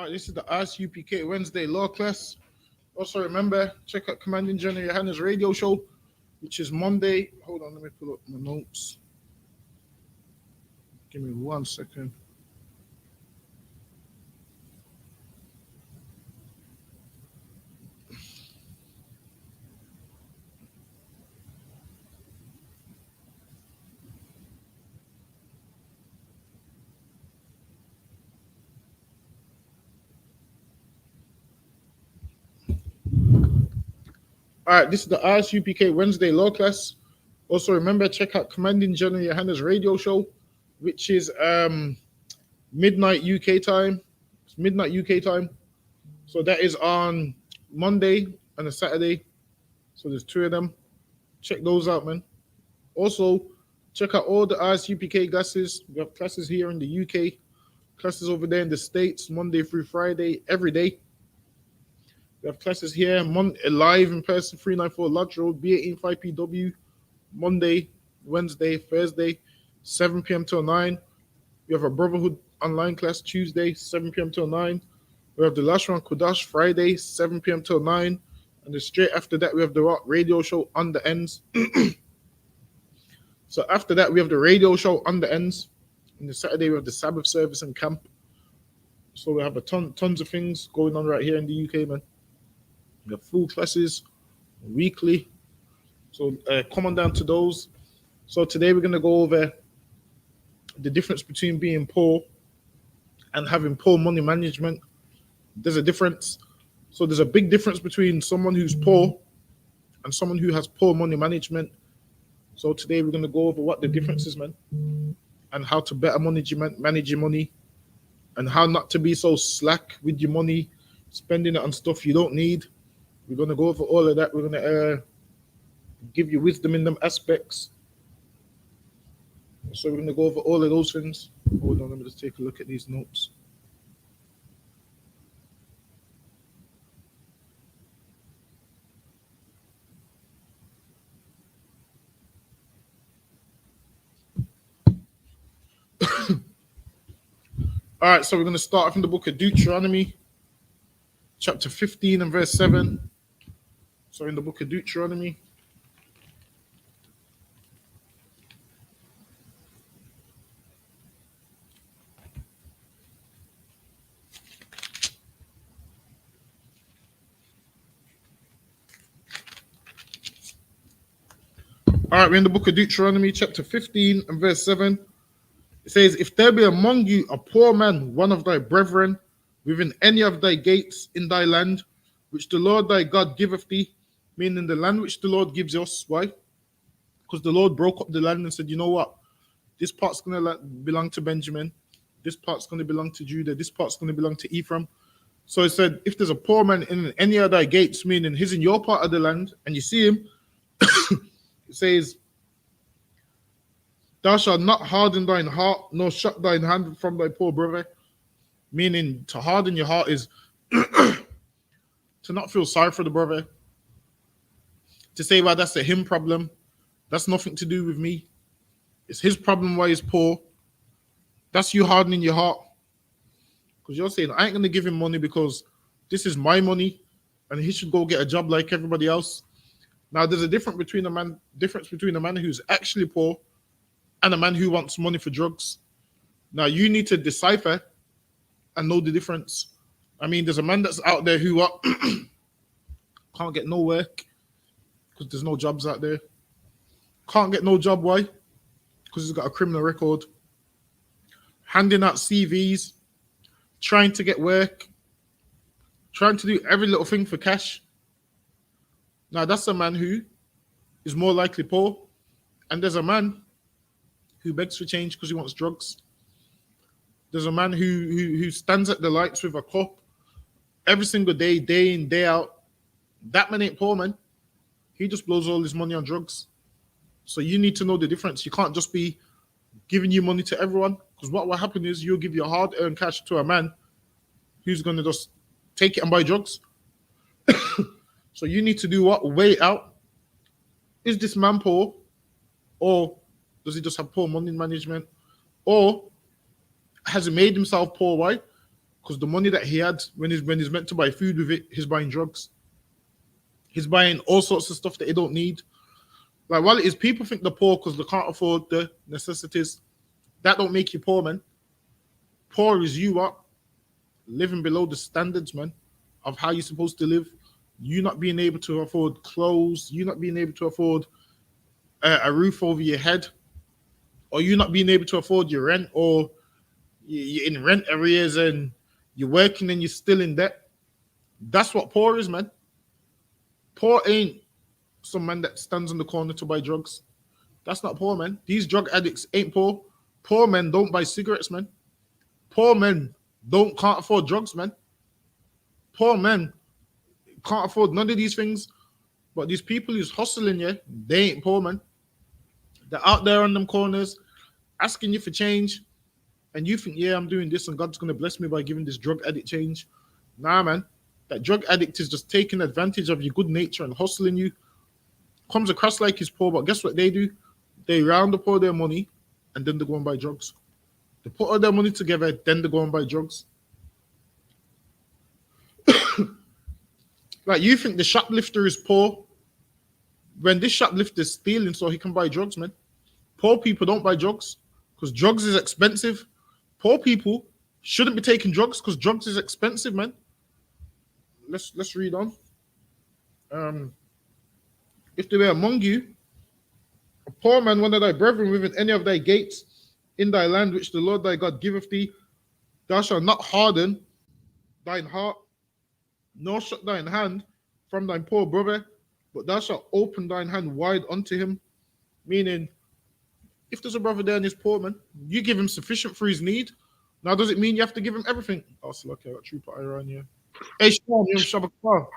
All right, this is the I.S.U.P.K Wednesday law class. Also, remember, check out Commanding General YAHANNA's radio show, which is Monday. Hold on, let me pull up my notes. Give me 1 second. All right, this is the I.S.U.P.K Wednesday law class. Also, remember, check out Commanding General YAHANNA's radio show, which is midnight UK time. It's midnight UK time. So that is on Monday and a Saturday. So there's two of them. Check those out, man. Also, check out all the I.S.U.P.K classes. We have classes here in the UK, classes over there in the States, Monday through Friday, every day. We have classes here, live in person, 394 Lodge Road, B185PW, Monday, Wednesday, Thursday, 7 p.m. till 9. We have a Brotherhood online class Tuesday, 7 p.m. till 9. We have the last one, Kudash, Friday, 7 p.m. till 9. And then straight after that, we have the radio show on the ends. So after that, we have the radio show on the ends. And the Saturday, we have the Sabbath service and camp. So we have tons of things going on right here in the UK, man. We have full classes weekly. So come on down to those. So today we're going to go over the difference between being poor and having poor money management. There's a difference. So there's a big difference between someone who's poor and someone who has poor money management. So today we're going to go over what the difference is, man, and how to better manage your money, and how not to be so slack with your money, spending it on stuff you don't need. We're going to go over all of that. We're going to give you wisdom in them aspects. So we're going to go over all of those things. Hold on, let me just take a look at these notes. All right, so we're going to start off in the book of Deuteronomy, chapter 15 and verse 7. So in the book of Deuteronomy. All right, we're in the book of Deuteronomy, chapter 15 and verse 7. It says, if there be among you a poor man, one of thy brethren, within any of thy gates in thy land, which the Lord thy God giveth thee, meaning the land which the Lord gives us. Why? Because the Lord broke up the land and said, you know what? This part's going to belong to Benjamin. This part's going to belong to Judah. This part's going to belong to Ephraim. So it said, if there's a poor man in any of thy gates, meaning he's in your part of the land, and you see him, it says, thou shalt not harden thine heart, nor shut thine hand from thy poor brother. Meaning to harden your heart is to not feel sorry for the brother. To say, well, that's a him problem. That's nothing to do with me. It's his problem why he's poor. That's you hardening your heart. Because you're saying, I ain't going to give him money because this is my money and he should go get a job like everybody else. Now, there's a difference between a man who's actually poor and a man who wants money for drugs. Now, you need to decipher and know the difference. I mean, there's a man that's out there who can't get no work because there's no jobs out there. Can't get no job, why? Because he's got a criminal record. Handing out CVs, trying to get work, trying to do every little thing for cash. Now, that's a man who is more likely poor. And there's a man who begs for change because he wants drugs. There's a man who stands at the lights with a cup every single day, day in, day out. That man ain't poor, man. He just blows all his money on drugs. So you need to know the difference. You can't just be giving you money to everyone, because what will happen is you'll give your hard-earned cash to a man who's going to just take it and buy drugs. So you need to do what? Weigh it out. Is this man poor? Or does he just have poor money management? Or has he made himself poor? Why? Because the money that he had when he's meant to buy food with it, he's buying drugs. He's buying all sorts of stuff that he don't need. Like, while it is people think they're poor because they can't afford the necessities, that don't make you poor, man. Poor is you up living below the standards, man, of how you're supposed to live. You not being able to afford clothes, you not being able to afford a roof over your head, or you not being able to afford your rent, or you're in rent arrears and you're working and you're still in debt. That's what poor is, man. Poor ain't some man that stands on the corner to buy drugs. That's not poor, man. These drug addicts ain't poor. Poor men don't buy cigarettes, man. Poor men can't afford drugs, man. Poor men can't afford none of these things. But these people who's hustling, yeah, they ain't poor, man. They're out there on them corners asking you for change, and you think, yeah, I'm doing this and God's gonna bless me by giving this drug addict change. Nah, man. That drug addict is just taking advantage of your good nature and hustling you. Comes across like he's poor, but guess what they do? They round up all their money and then they go and buy drugs. They put all their money together, then they go and buy drugs. Like, you think the shoplifter is poor when this shoplifter is stealing so he can buy drugs, man. Poor people don't buy drugs because drugs is expensive. Poor people shouldn't be taking drugs because drugs is expensive, man. Let's read on. If they were among you, a poor man, one of thy brethren, within any of thy gates in thy land which the Lord thy God giveth thee, thou shalt not harden thine heart, nor shut thine hand from thine poor brother, but thou shalt open thine hand wide unto him. Meaning, if there's a brother there and he's poor, man, you give him sufficient for his need. Now, does it mean you have to give him everything? Oh, so okay, I got Trooper Iran here. Hey, Shalom, Shabbat.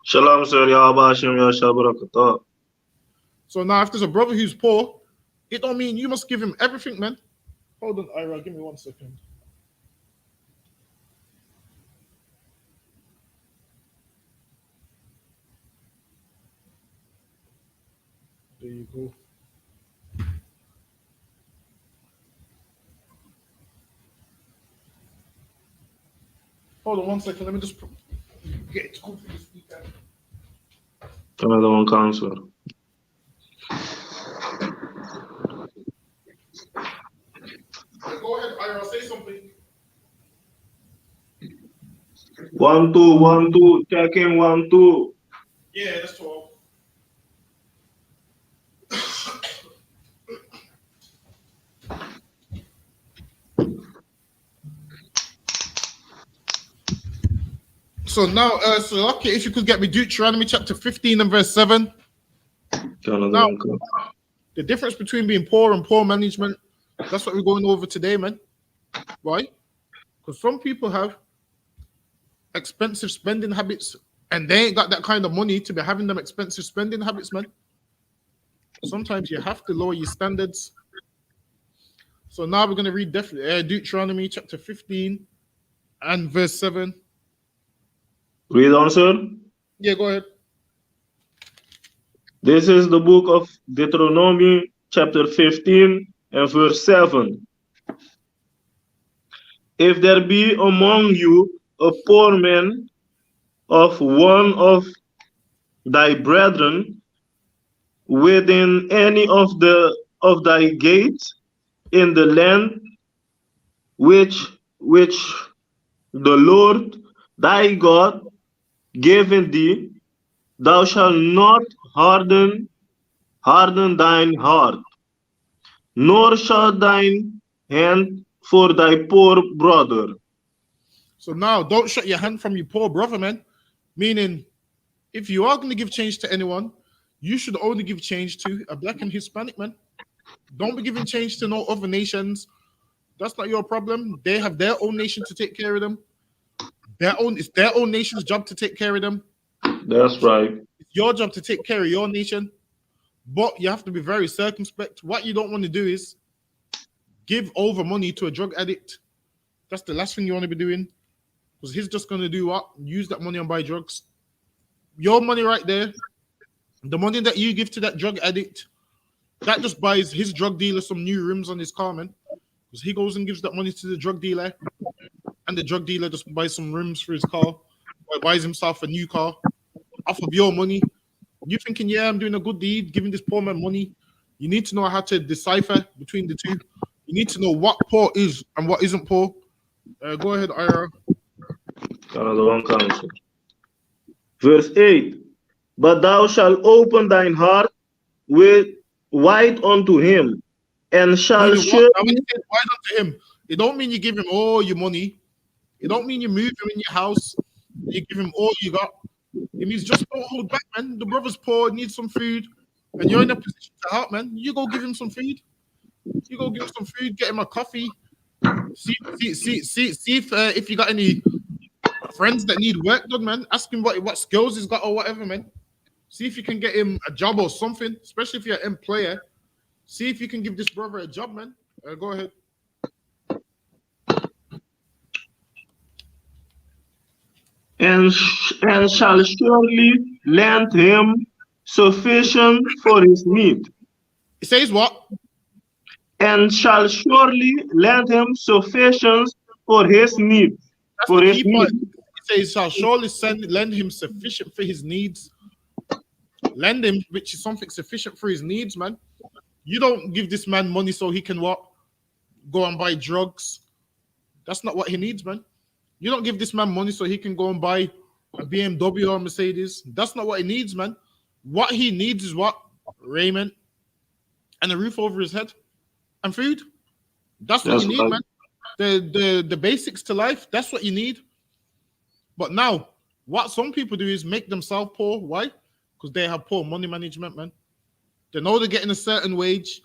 Shalom, sir. Yahweh. So now, if there's a brother who's poor, it don't mean you must give him everything, man. Hold on, Ira, give me 1 second. There you go. Hold on 1 second. Let me just get it to go through the speaker. Another one counselor. Go ahead, Ira, say something. 1 2 1 2. Checking 1 2. Yeah, that's 12. So now, so okay, if you could get me Deuteronomy chapter 15 and verse 7. Now, the difference between being poor and poor management, that's what we're going over today, man. Why? Because some people have expensive spending habits and they ain't got that kind of money to be having them expensive spending habits, man. Sometimes you have to lower your standards. So now we're going to read Deuteronomy chapter 15 and verse 7. Read on, sir. Yeah, go ahead. This is the book of Deuteronomy, chapter 15 and verse 7. If there be among you a poor man of one of thy brethren within any of thy gates in the land which the Lord thy God giveth thee, thou shalt not harden thine heart, nor shut thine hand for thy poor brother. So now, don't shut your hand from your poor brother, man. Meaning, if you are going to give change to anyone, you should only give change to a black and Hispanic man. Don't be giving change to no other nations. That's not your problem. They have their own nation to take care of them. It's their own nation's job to take care of them. That's right. It's your job to take care of your nation. But you have to be very circumspect. What you don't want to do is give over money to a drug addict. That's the last thing you want to be doing. Because he's just going to do what? Use that money and buy drugs. Your money right there, the money that you give to that drug addict, that just buys his drug dealer some new rims on his car, man. Because he goes and gives that money to the drug dealer. and the drug dealer just buys some rims for his car, or buys himself a new car off of your money. You thinking, yeah, I'm doing a good deed, giving this poor man money. You need to know how to decipher between the two. You need to know what poor is and what isn't poor. Go ahead, Ira. Another one comes. Verse 8. But thou shalt open thine heart with wide unto him, and shall Meaning what? Now, when surely. you say why not to him, it don't mean you give him all your money. It don't mean you move him in your house. You give him all you got. It means just don't hold back, man. The brother's poor, needs some food, and you're in a position to help, man. You go give him some food. You go give him some food. Get him a coffee. See if you got any friends that need work done, man. Ask him what skills he's got or whatever, man. See if you can get him a job or something, especially if you're an player. See if you can give this brother a job, man. Go ahead. And shall surely lend him sufficient for his need. It says what? And shall surely lend him sufficient for his need. That's For the his key need. part. It says, shall surely lend him sufficient for his needs. Lend him, which is something sufficient for his needs, man. You don't give this man money so he can what? Go and buy drugs. That's not what he needs, man. You don't give this man money so he can go and buy a BMW or a Mercedes. That's not what he needs, man. What he needs is what? Raiment and a roof over his head and food. That's what That's you need, right. man. The basics to life. That's what you need. But now, what some people do is make themselves poor. Why? Because they have poor money management, man. They know they're getting a certain wage,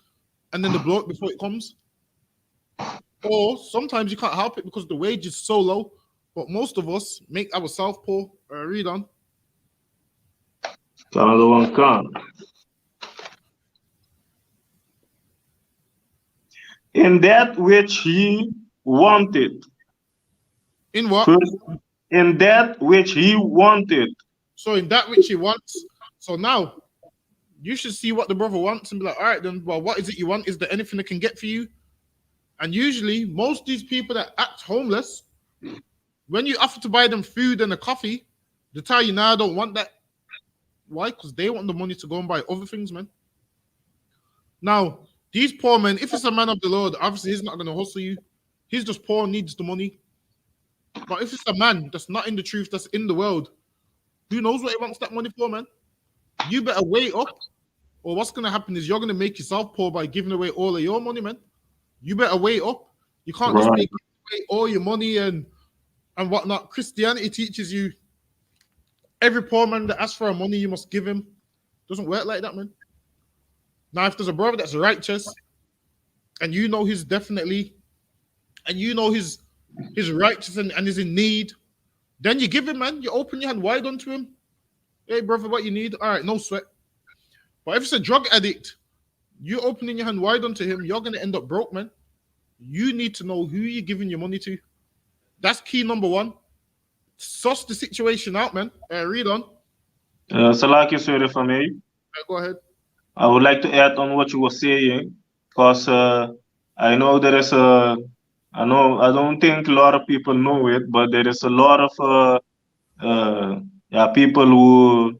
and then they blow it before it comes. Or sometimes you can't help it because the wage is so low. But most of us make ourselves poor. Read on. Another one comes. In that which he wanted. In what? First, in that which he wanted. So in that which he wants. So now you should see what the brother wants and be like, all right, then, well, what is it you want? Is there anything that can get for you? And usually, most of these people that act homeless, when you offer to buy them food and a coffee, they tell you, nah, I don't want that. Why? Because they want the money to go and buy other things, man. Now, these poor men, if it's a man of the Lord, obviously he's not going to hustle you. He's just poor, needs the money. But if it's a man that's not in the truth, that's in the world, who knows what he wants that money for, man? You better wait up, or what's going to happen is you're going to make yourself poor by giving away all of your money, man. You better wait up. You can't just be giving away all your money and whatnot. Christianity teaches you every poor man that asks for money, you must give him. Doesn't work like that, man. Now, if there's a brother that's righteous, and you know he's definitely, and you know he's righteous and is in need, then you give him, man. You open your hand wide unto him. Hey, brother, what you need? All right, no sweat. But if it's a drug addict, you opening your hand wide unto him, you're going to end up broke, man. You need to know who you're giving your money to. That's key number one. Suss the situation out, man. Read on. Salaki, sorry for me. Go ahead. I would like to add on what you were saying, because I know there is a, I don't think a lot of people know it, but there is a lot of people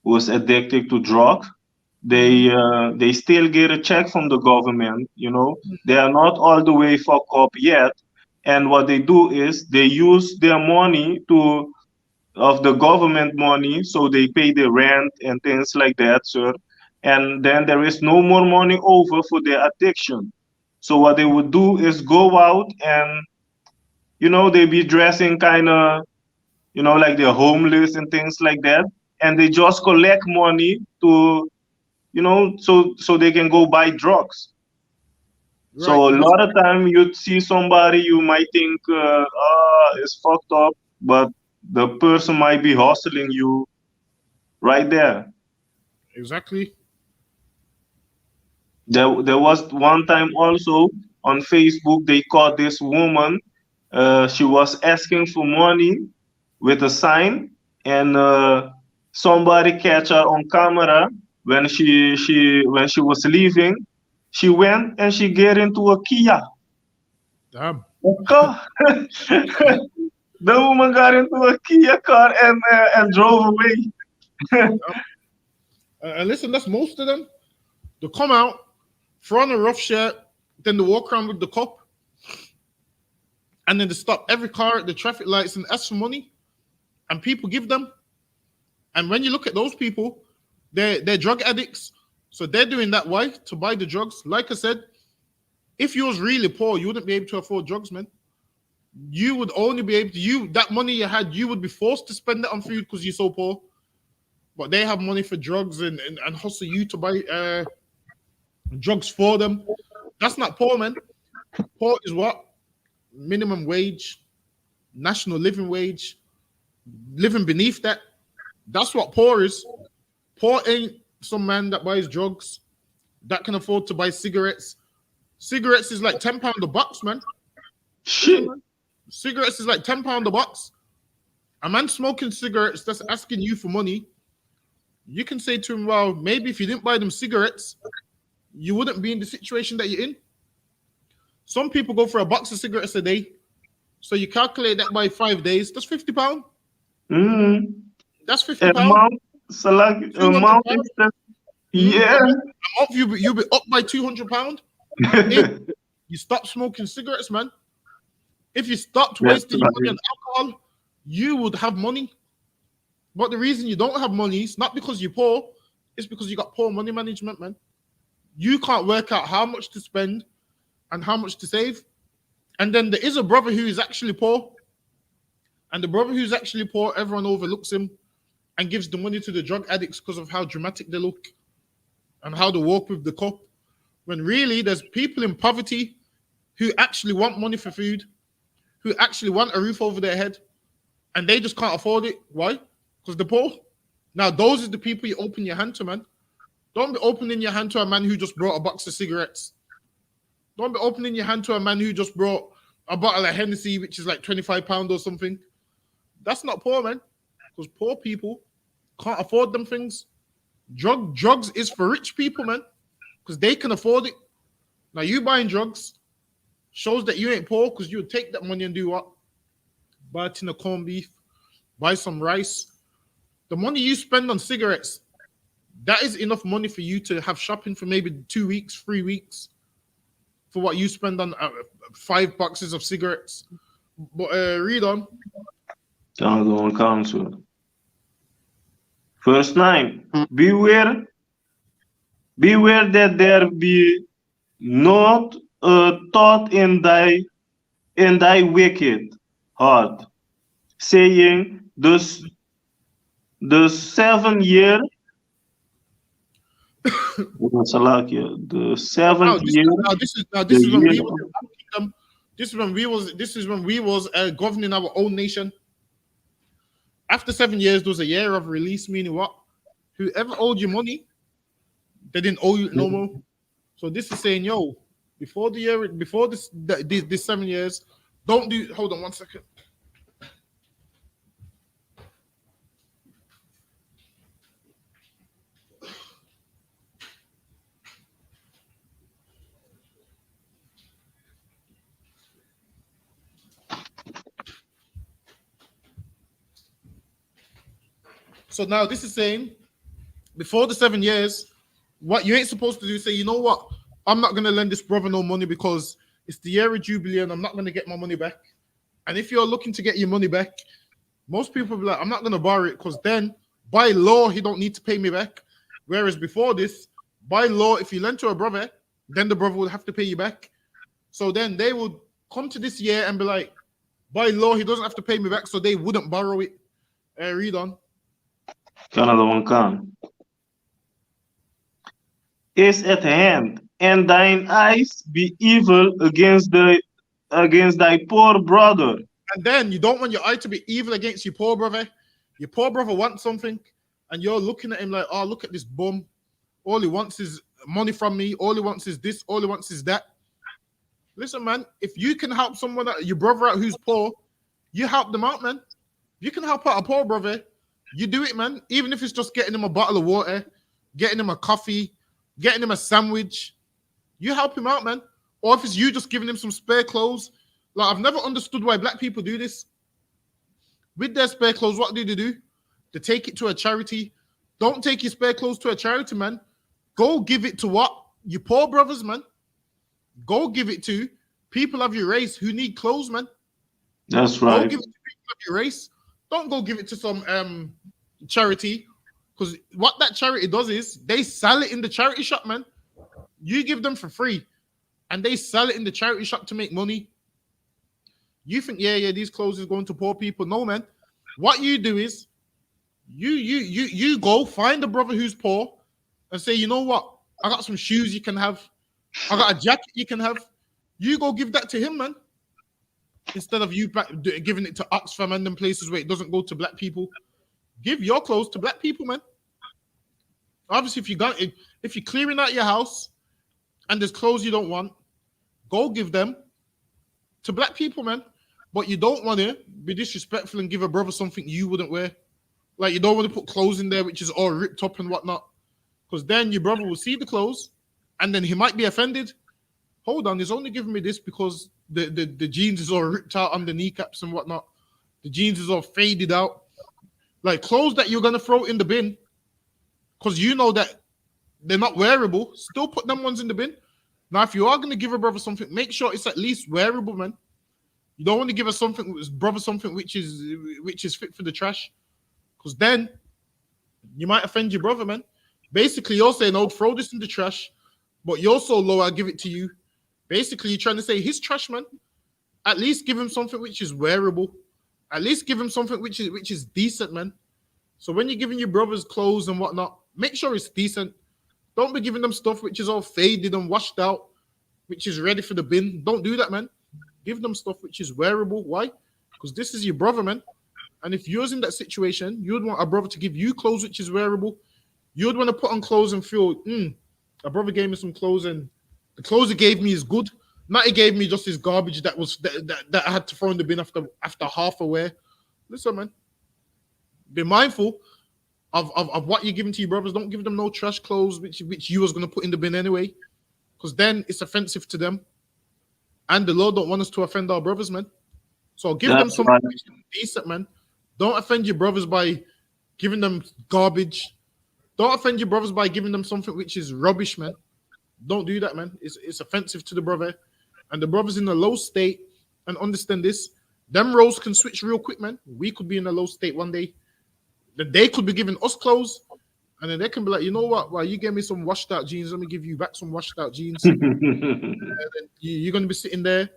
who's addicted to drugs. They still get a check from the government. They are not all the way fucked up yet, and what they do is they use their money of the government money, so they pay the rent and things like that, sir. And then there is no more money over for their addiction. So what they would do is go out and they be dressing kind of like they're homeless and things like that, and they just collect money to so they can go buy drugs. Right. So a lot of time you'd see somebody, you might think it's fucked up, but the person might be hustling you right there. Exactly. There was one time also on Facebook they caught this woman. She was asking for money with a sign, and somebody catch her on camera when she was leaving. She went and she get into a Kia. Damn. A car. The woman got into a Kia car and drove away. And listen, that's most of them. They come out, throw on a rough shirt, then they walk around with the cup, and then they stop every car at the traffic lights and ask for money, and people give them. And when you look at those people, they're drug addicts, so they're doing that. Why? To buy the drugs. Like I said, if you was really poor, you wouldn't be able to afford drugs, man. You would only be able to, that money you had, you would be forced to spend it on food because you're so poor. But they have money for drugs and hustle you to buy drugs for them. That's not poor, man. Poor is what? Minimum wage, national living wage, living beneath that. That's what poor is. Poor ain't some man that buys drugs, that can afford to buy cigarettes. Cigarettes is like £10 a box, man. Shit. Cigarettes is like £10 a box. A man smoking cigarettes that's asking you for money, you can say to him, well, maybe if you didn't buy them cigarettes, you wouldn't be in the situation that you're in. Some people go for a box of cigarettes a day. So you calculate that by 5 days, that's £50. Mm. That's £50. A month is yeah. A month you'll be up by £200. If you stop smoking cigarettes, man. If you stopped wasting your money on alcohol, you would have money. But the reason you don't have money is not because you're poor, it's because you got poor money management, man. You can't work out how much to spend and how much to save. And then there is a brother who is actually poor. And the brother who's actually poor, everyone overlooks him and gives the money to the drug addicts because of how dramatic they look and how they walk with the cup. When really there's people in poverty who actually want money for food, who actually want a roof over their head, and they just can't afford it. Why? Because they're poor. Now, those are the people you open your hand to, man. Don't be opening your hand to a man who just brought a box of cigarettes. Don't be opening your hand to a man who just brought a bottle of Hennessy, which is like £25 or something. That's not poor, man. Because poor people can't afford them things. Drugs is for rich people, man. Because they can afford it. Now, you buying drugs shows that you ain't poor, because you would take that money and do what? Buy a tin of corned beef, buy some rice. The money you spend on cigarettes, that is enough money for you to have shopping for maybe 2 weeks, 3 weeks, for what you spend on 5 boxes of cigarettes. But read on. Counsel. Verse 9. Beware that there be not a thought in thy wicked heart, saying, the 7 year, the 7th year. This is when we was governing our own nation. After 7 years, there was a year of release, meaning what? Whoever owed you money, they didn't owe you no more. So this is saying, yo, before this 7 years, don't do. Hold on 1 second. So now this is saying, before the 7 years, what you ain't supposed to do is say, you know what? I'm not going to lend this brother no money because it's the year of Jubilee and I'm not going to get my money back. And if you're looking to get your money back, most people will be like, I'm not going to borrow it because then by law, he don't need to pay me back. Whereas before this, by law, if you lend to a brother, then the brother will have to pay you back. So then they would come to this year and be like, by law, he doesn't have to pay me back, so they wouldn't borrow it. Read on. Another one come. Is at hand, and thine eyes be evil against thy poor brother. And then you don't want your eye to be evil against your poor brother. Your poor brother wants something, and you're looking at him like, oh, look at this bum. All he wants is money from me. All he wants is this. All he wants is that. Listen, man, if you can help someone, your brother out who's poor, you help them out, man. If you can help out a poor brother, you do it, man. Even if it's just getting him a bottle of water, getting him a coffee, getting him a sandwich, you help him out, man. Or if it's you just giving him some spare clothes, Like, I've never understood why black people do this. With their spare clothes, what do? They take it to a charity. Don't take your spare clothes to a charity, man. Go give it to what? Your poor brothers, man. Go give it to people of your race who need clothes, man. That's Go right. give it to people of your race. Don't go give it to some charity. Because what that charity does is they sell it in the charity shop, man. You give them for free. And they sell it in the charity shop to make money. You think, yeah, these clothes is going to poor people. No, man. What you do is you go find a brother who's poor and say, you know what? I got some shoes you can have. I got a jacket you can have. You go give that to him, man. Instead of you giving it to Oxfam and them places where it doesn't go to black people. Give your clothes to black people, man. Obviously, if you're clearing out your house and there's clothes you don't want, go give them to black people, man. But you don't want to be disrespectful and give a brother something you wouldn't wear. Like, you don't want to put clothes in there which is all ripped up and whatnot. Because then your brother will see the clothes and then he might be offended. Hold on, he's only giving me this because the jeans is all ripped out on the kneecaps and whatnot. The jeans is all faded out. Like, clothes that you're going to throw in the bin because you know that they're not wearable, still put them ones in the bin. Now, if you are going to give a brother something, make sure it's at least wearable, man. You don't want to give us something which is fit for the trash, because then you might offend your brother, man. Basically, you're saying, "Oh, throw this in the trash," but you're so low, I'll give it to you. Basically, you're trying to say his trash, man. At least give him something which is wearable. At least give him something which is decent, man. So when you're giving your brothers clothes and whatnot, make sure it's decent. Don't be giving them stuff which is all faded and washed out, which is ready for the bin. Don't do that, man. Give them stuff which is wearable. Why? Because this is your brother, man. And if you're in that situation, you'd want a brother to give you clothes which is wearable. You'd want to put on clothes and feel, a brother gave me some clothes and the clothes he gave me is good. Not he gave me just his garbage that I had to throw in the bin after half a wear. Listen, man. Be mindful of what you're giving to your brothers. Don't give them no trash clothes which you was going to put in the bin anyway, because then it's offensive to them. And the Lord don't want us to offend our brothers, man. So give them something which is decent, man. Don't offend your brothers by giving them garbage. Don't offend your brothers by giving them something which is rubbish, man. Don't do that, man. It's offensive to the brother. And the brother's in a low state. And understand this. Them roles can switch real quick, man. We could be in a low state one day. Then they could be giving us clothes. And then they can be like, you know what? Well, you gave me some washed out jeans. Let me give you back some washed out jeans. You're going to be sitting there,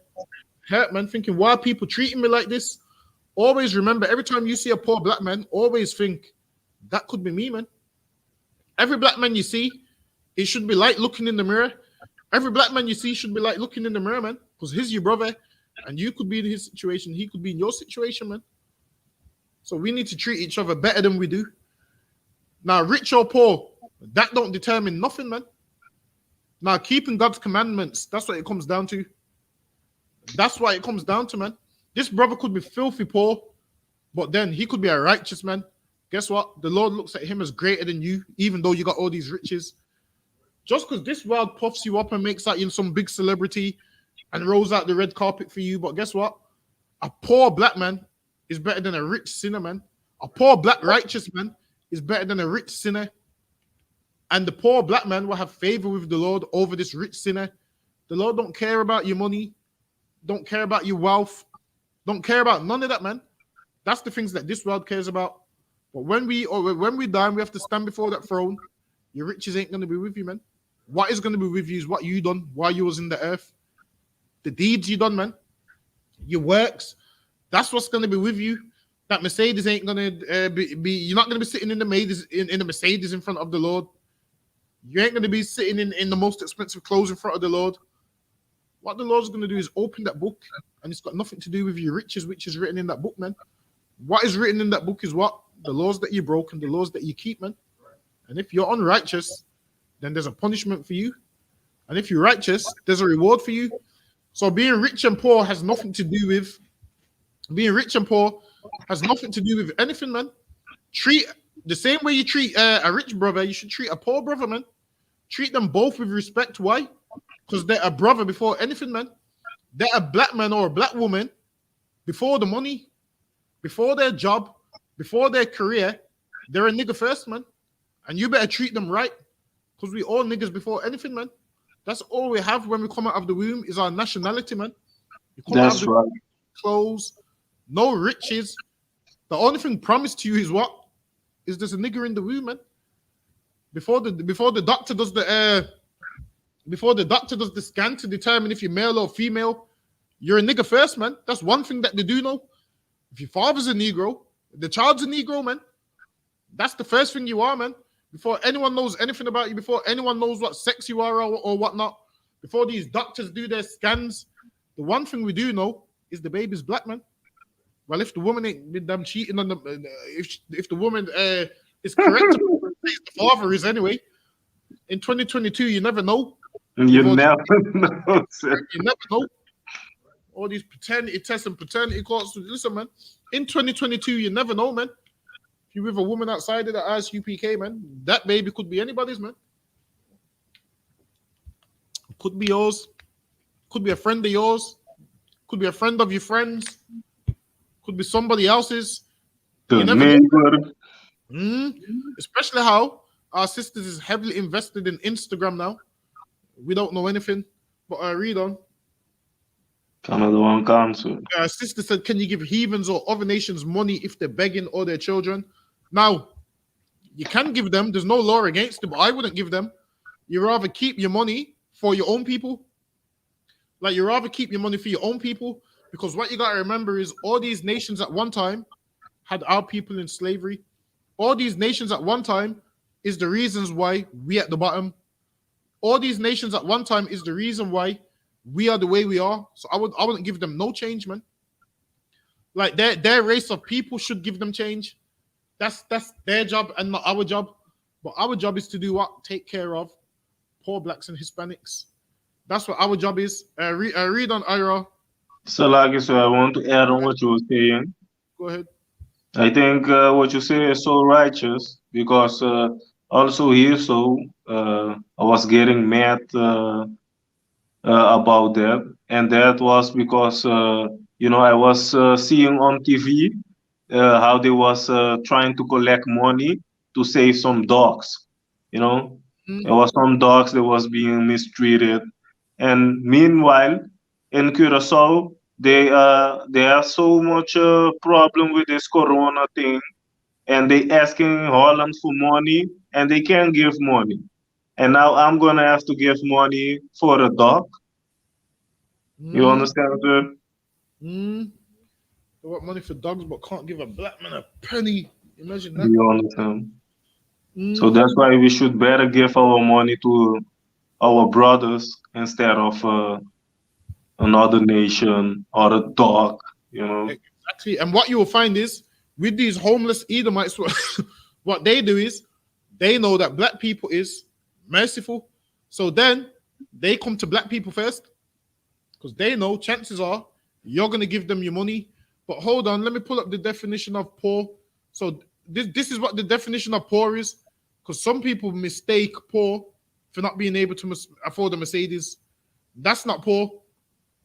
hurt, man, thinking, why are people treating me like this? Always remember, every time you see a poor black man, always think, that could be me, man. Every black man you see, it should be like looking in the mirror. Every black man you see should be like looking in the mirror, man, because he's your brother, and you could be in his situation. He could be in your situation, man. So we need to treat each other better than we do. Now, rich or poor, that don't determine nothing, man. Now, keeping God's commandments, that's what it comes down to. That's what it comes down to, man. This brother could be filthy poor, but then he could be a righteous man. Guess what? The Lord looks at him as greater than you, even though you got all these riches. Just because this world puffs you up and makes out you some big celebrity and rolls out the red carpet for you, but guess what? A poor black man is better than a rich sinner, man. A poor black righteous man is better than a rich sinner. And the poor black man will have favor with the Lord over this rich sinner. The Lord don't care about your money, don't care about your wealth, don't care about none of that, man. That's the things that this world cares about. But when we die, we have to stand before that throne. Your riches ain't going to be with you, man. What is going to be with you is what you done while you was in the earth. The deeds you done, man. Your works. That's what's going to be with you. That Mercedes ain't going to be. You're not going to be sitting in the Mercedes in front of the Lord. You ain't going to be sitting in the most expensive clothes in front of the Lord. What the Lord's going to do is open that book, and it's got nothing to do with your riches, which is written in that book, man. What is written in that book is what? The laws that you broke and the laws that you keep, man. And if you're unrighteous, then there's a punishment for you. And if you're righteous, there's a reward for you. So being rich and poor has nothing to do with anything, man. Treat the same way you treat a rich brother, you should treat a poor brother, man. Treat them both with respect. Why? Because they're a brother before anything, man. they're a black man or a black woman before the money, before their job, before their career. They're a nigga first, man. And you better treat them right. Because we all niggas before anything, man. That's all we have when we come out of the womb is our nationality, man. You come out of That's the right. womb, clothes, no riches. The only thing promised to you is what? Is there's a nigger in the womb, man. Before the doctor does the scan to determine if you're male or female, you're a nigger first, man. That's one thing that they do know. If your father's a Negro, the child's a Negro, man. That's the first thing you are, man. Before anyone knows anything about you, before anyone knows what sex you are or whatnot, before these doctors do their scans, the one thing we do know is the baby's black, man. Well, if the woman ain't with them cheating on them, if the woman is correct, the father is anyway. In 2022, you never know. You never know, sir. You never know. All these paternity tests and paternity courts. Listen, man. In 2022, you never know, man. If you're with a woman outside of the I.S.U.P.K, man, that baby could be anybody's, man. Could be yours. Could be a friend of yours. Could be a friend of your friends. Could be somebody else's. You never know. Especially how our sisters is heavily invested in Instagram now. We don't know anything. But I read on. Another one council. Our sister said, can you give heathens or other nations money if they're begging or their children? Now, you can give them. There's no law against it, but I wouldn't give them. You rather keep your money for your own people. Like, you rather keep your money for your own people, because what you got to remember is all these nations at one time had our people in slavery. All these nations at one time is the reasons why we at the bottom. All these nations at one time is the reason why we are the way we are. So I wouldn't give them no change, man. Like, their race of people should give them change. That's their job and not our job. But our job is to do what? Take care of poor blacks and Hispanics. That's what our job is. Read on Ira. So, like, so I want to add on what you were saying. Go ahead. I think what you say is so righteous, because also here, I was getting mad about that, and that was because I was seeing on TV how they was trying to collect money to save some dogs. There was some dogs that was being mistreated, and meanwhile in Curacao they have so much problem with this corona thing, and they asking Holland for money, and they can't give money, and now I'm gonna have to give money for a dog. You understand, sir? They want money for dogs, but can't give a black man a penny. Imagine that. You understand? So that's why we should better give our money to our brothers instead of another nation or a dog. Exactly. And what you will find is, with these homeless Edomites, what they do is they know that black people is merciful. So then they come to black people first, because they know chances are you're going to give them your money. But hold on, let me pull up the definition of poor. So this is what the definition of poor is, because some people mistake poor for not being able to afford a Mercedes. That's not poor.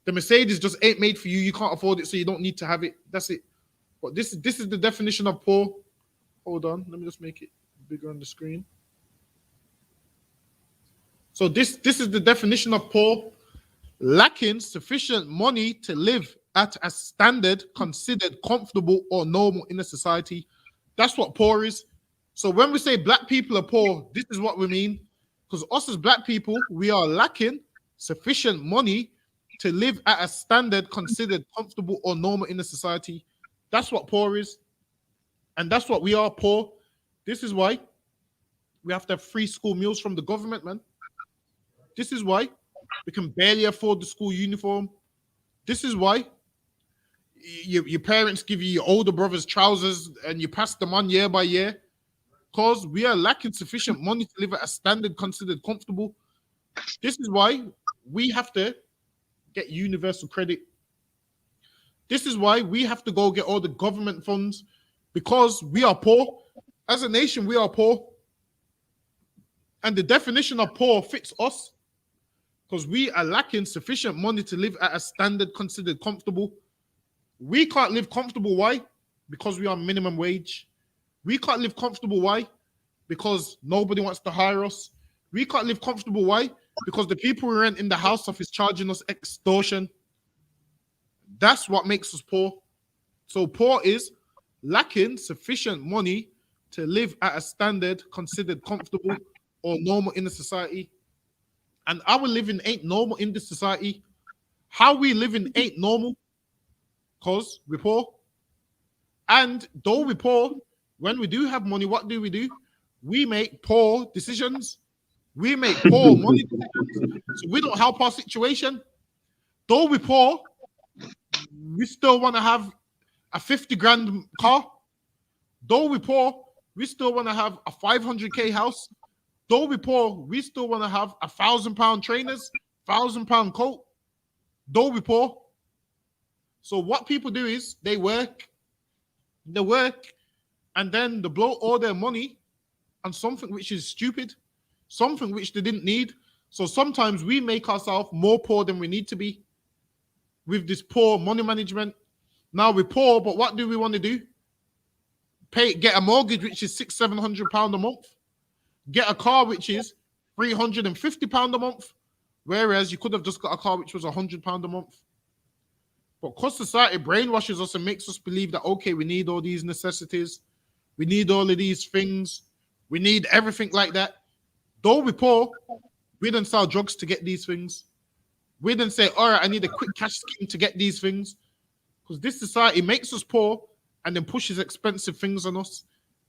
The Mercedes just ain't made for you. You can't afford it, so you don't need to have it. That's it. But this is the definition of poor. Hold on, let me just make it bigger on the screen. So this is the definition of poor: lacking sufficient money to live at a standard considered comfortable or normal in a society. That's what poor is. So when we say black people are poor, this is what we mean. Because us as black people, we are lacking sufficient money to live at a standard considered comfortable or normal in a society. That's what poor is. And that's what we are, poor. This is why we have to have free school meals from the government, man. This is why we can barely afford the school uniform. This is why your parents give you your older brother's trousers and you pass them on year by year, because we are lacking sufficient money to live at a standard considered comfortable. This is why we have to get universal credit. This is why we have to go get all the government funds, because we are poor. As a nation, we are poor. And the definition of poor fits us. because we are lacking sufficient money to live at a standard considered comfortable. We can't live comfortable. Why? Because we are minimum wage. We can't live comfortable. Why? Because nobody wants to hire us. We can't live comfortable. Why? Because the people we rent in the house of is charging us extortion. That's what makes us poor. So poor is lacking sufficient money to live at a standard considered comfortable or normal in the society. And our living ain't normal in this society. How we living ain't normal because we're poor. And though we're poor, when we do have money, what do? We make poor decisions. We make poor money decisions. So we don't help our situation. Though we're poor, we still want to have a 50 grand car. Though we're poor, we still want to have a 500k house. Though we're poor, we still want to have £1,000 trainers, £1,000 coat. Though we're poor. So what people do is they work, and then they blow all their money on something which is stupid, something which they didn't need. So sometimes we make ourselves more poor than we need to be with this poor money management. Now we're poor, but what do we want to do? Get a mortgage which is £600-700 a month. Get a car which is £350 a month, whereas you could have just got a car which was £100 a month. But because society brainwashes us and makes us believe that, okay, we need all these necessities, we need all of these things, we need everything like that. Though we're poor, we don't sell drugs to get these things. We don't say, all right, I need a quick cash scheme to get these things. Because this society makes us poor and then pushes expensive things on us.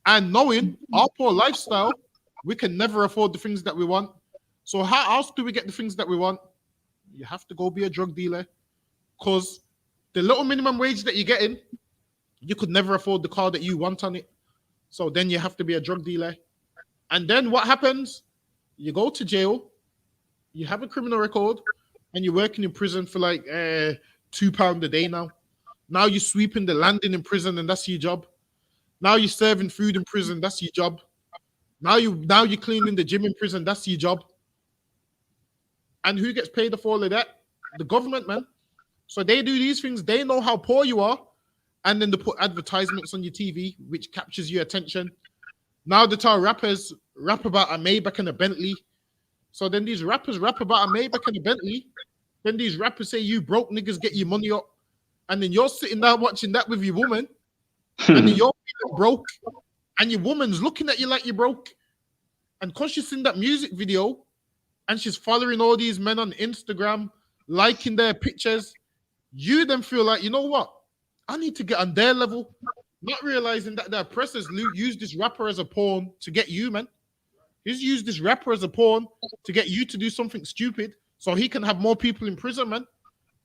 And knowing our poor lifestyle, we can never afford the things that we want. So how else do we get the things that we want? You have to go be a drug dealer. Because the little minimum wage that you're getting, you could never afford the car that you want on it. So then you have to be a drug dealer. And then what happens? You go to jail, you have a criminal record, and you're working in prison for like £2 a day now. Now you're sweeping the landing in prison, and that's your job. Now you're serving food in prison, that's your job. Now you're cleaning the gym in prison, that's your job. And who gets paid for all of that? The government, man. So they do these things, they know how poor you are, and then they put advertisements on your TV, which captures your attention. Now they tell rappers rap about a Maybach and a Bentley. So then these rappers rap about a Maybach and a Bentley. Then these rappers say, you broke niggas, get your money up. And then you're sitting there watching that with your woman, and then you're feeling broke, and your woman's looking at you like you're broke. And because she's seen that music video, and she's following all these men on Instagram, liking their pictures, you then feel like, you know what? I need to get on their level. Not realizing that the oppressors use this rapper as a pawn to get you, man. He's used this rapper as a pawn to get you to do something stupid so he can have more people in prison, man.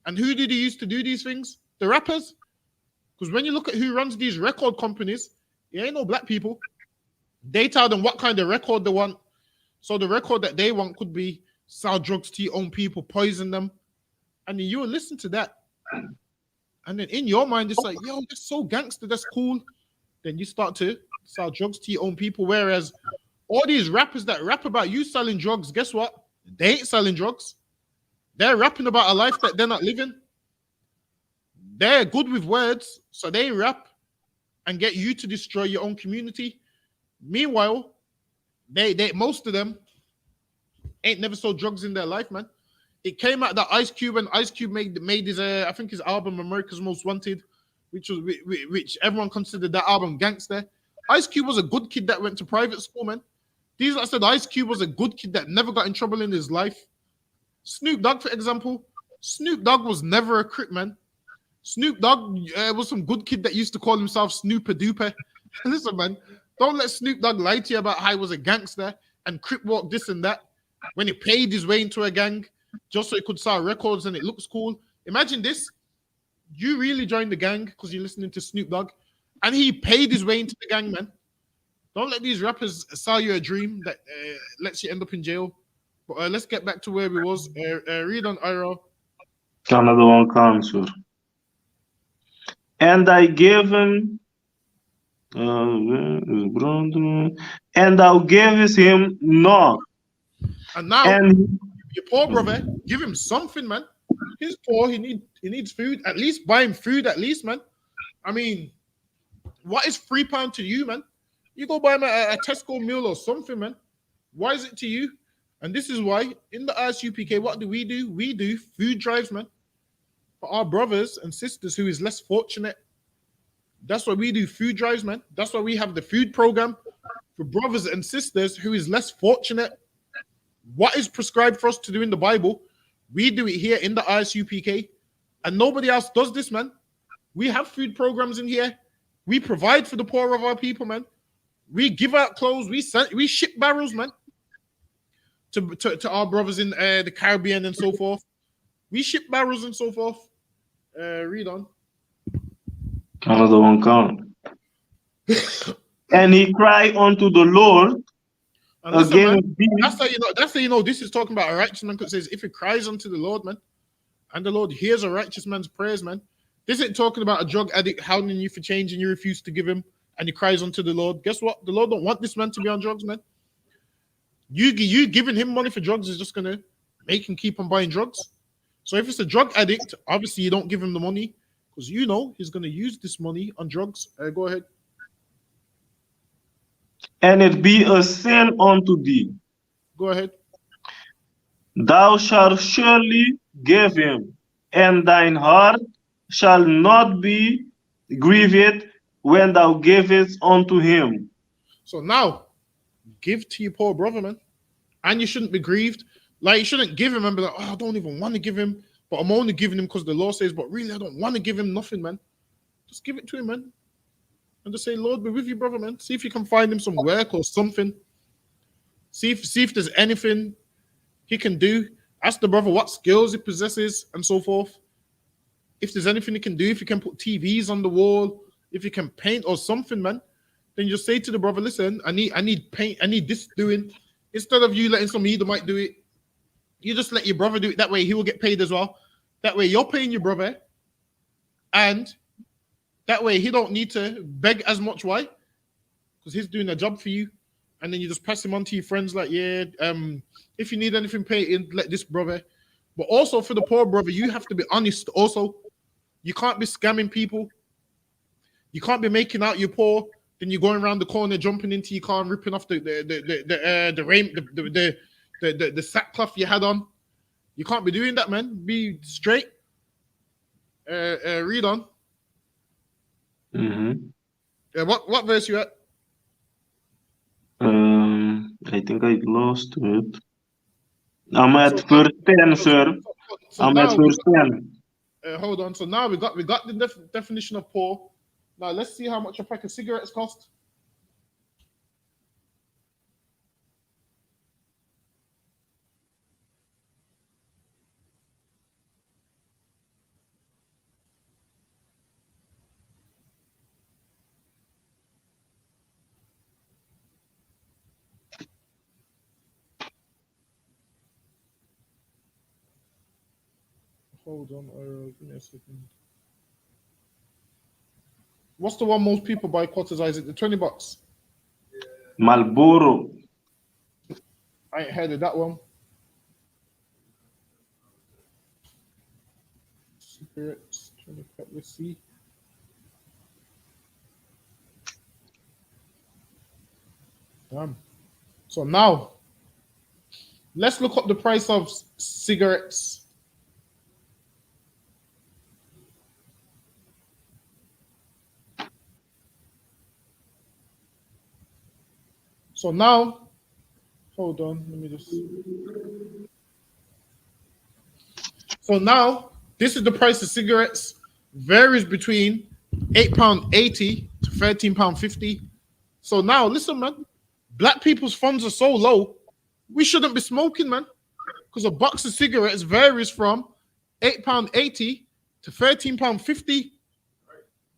And who did he use to do these things? The rappers. Because when you look at who runs these record companies, it ain't no black people. They tell them what kind of record they want. So the record that they want could be sell drugs to your own people, poison them. And then you will listen to that. And then in your mind, it's like, yo, that's so gangster, that's cool. Then you start to sell drugs to your own people. Whereas all these rappers that rap about you selling drugs, guess what? They ain't selling drugs. They're rapping about a life that they're not living. They're good with words, so they rap and get you to destroy your own community. Meanwhile, they most of them ain't never sold drugs in their life, man. It came out that I.S.U.P.K when I.S.U.P.K made his I think his album America's Most Wanted, which everyone considered that album gangster. I.S.U.P.K was a good kid that went to private school, man. These I said I.S.U.P.K was a good kid that never got in trouble in his life. Snoop Dogg, for example, Snoop Dogg was never a Crip, man. Snoop Dogg was some good kid that used to call himself Snooper Duper. Listen, man, don't let Snoop Dogg lie to you about how he was a gangster and Crip walk this and that when he paid his way into a gang just so he could sell records and it looks cool. Imagine this. You really joined the gang because you're listening to Snoop Dogg and he paid his way into the gang, man. Don't let these rappers sell you a dream that lets you end up in jail. But let's get back to where we was. Read on Ira. Another one comes with. And I gave him, and thou gavest him not. And now, and Your poor brother, give him something, man. He's poor. He needs food. At least buy him food. At least, man. I mean, what is £3 to you, man? You go buy him a Tesco meal or something, man. Why is it to you? And this is why in the I.S.U.P.K, what do? We do food drives, man, for our brothers and sisters who is less fortunate. That's why we do food drives, man. That's why we have the food program for brothers and sisters who is less fortunate. What is prescribed for us to do in the Bible, we do it here in the I.S.U.P.K, and nobody else does this, man. We have food programs in here. We provide for the poor of our people, man. We give out clothes. We ship barrels, man, to our brothers in the Caribbean and so forth. We ship barrels and so forth. Read on. Another one count. And he cried unto the Lord. And listen, man, that's how you know this is talking about a righteous man, because it says if he cries unto the Lord, man, and the Lord hears a righteous man's prayers, man. This ain't talking about a drug addict hounding you for change and you refuse to give him, and he cries unto the Lord. Guess what? The Lord don't want this man to be on drugs, man. You giving him money for drugs is just gonna make him keep on buying drugs. So if it's a drug addict, obviously you don't give him the money, because you know he's gonna use this money on drugs. Go ahead. And it be a sin unto thee. Go ahead. Thou shalt surely give him, and thine heart shall not be grieved when thou givest unto him. So now, give to your poor brother, man. And you shouldn't be grieved. Like, you shouldn't give him and be like, oh, I don't even want to give him, but I'm only giving him because the law says, but really, I don't want to give him nothing, man. Just give it to him, man. And just say, Lord, be with you, brother, man. See if you can find him some work or something. See if there's anything he can do. Ask the brother what skills he possesses and so forth. If there's anything he can do, if he can put TVs on the wall, if he can paint or something, man, then you just say to the brother, listen, I need paint, I need this doing. Instead of you letting some Edomite do it, you just let your brother do it. That way he will get paid as well. That way you're paying your brother, and that way he don't need to beg as much. Why? Because he's doing a job for you. And then you just pass him on to your friends like, yeah, if you need anything painted, let this brother. But also for the poor brother, you have to be honest also. You can't be scamming people. You can't be making out you're poor. Then you're going around the corner, jumping into your car and ripping off the sackcloth you had on. You can't be doing that, man. Be straight. Read on. Mm-hmm. What verse you at? I think I lost it. I'm at verse 10, sir. I'm at verse 10. Hold on. So now we got the definition of poor. Now let's see how much a pack of cigarettes cost. Hold on. Give me a second. What's the one most people buy quarters? Is it the $20? Marlboro. I ain't heard of that one. Cigarettes, 20 pack. Let's see. Damn. So now, let's look up the price of cigarettes. So now, hold on, let me just. So now, this is the price of cigarettes. Varies between £8.80 to £13.50. So now, listen, man. Black people's funds are so low, we shouldn't be smoking, man. Because a box of cigarettes varies from £8.80 to £13.50.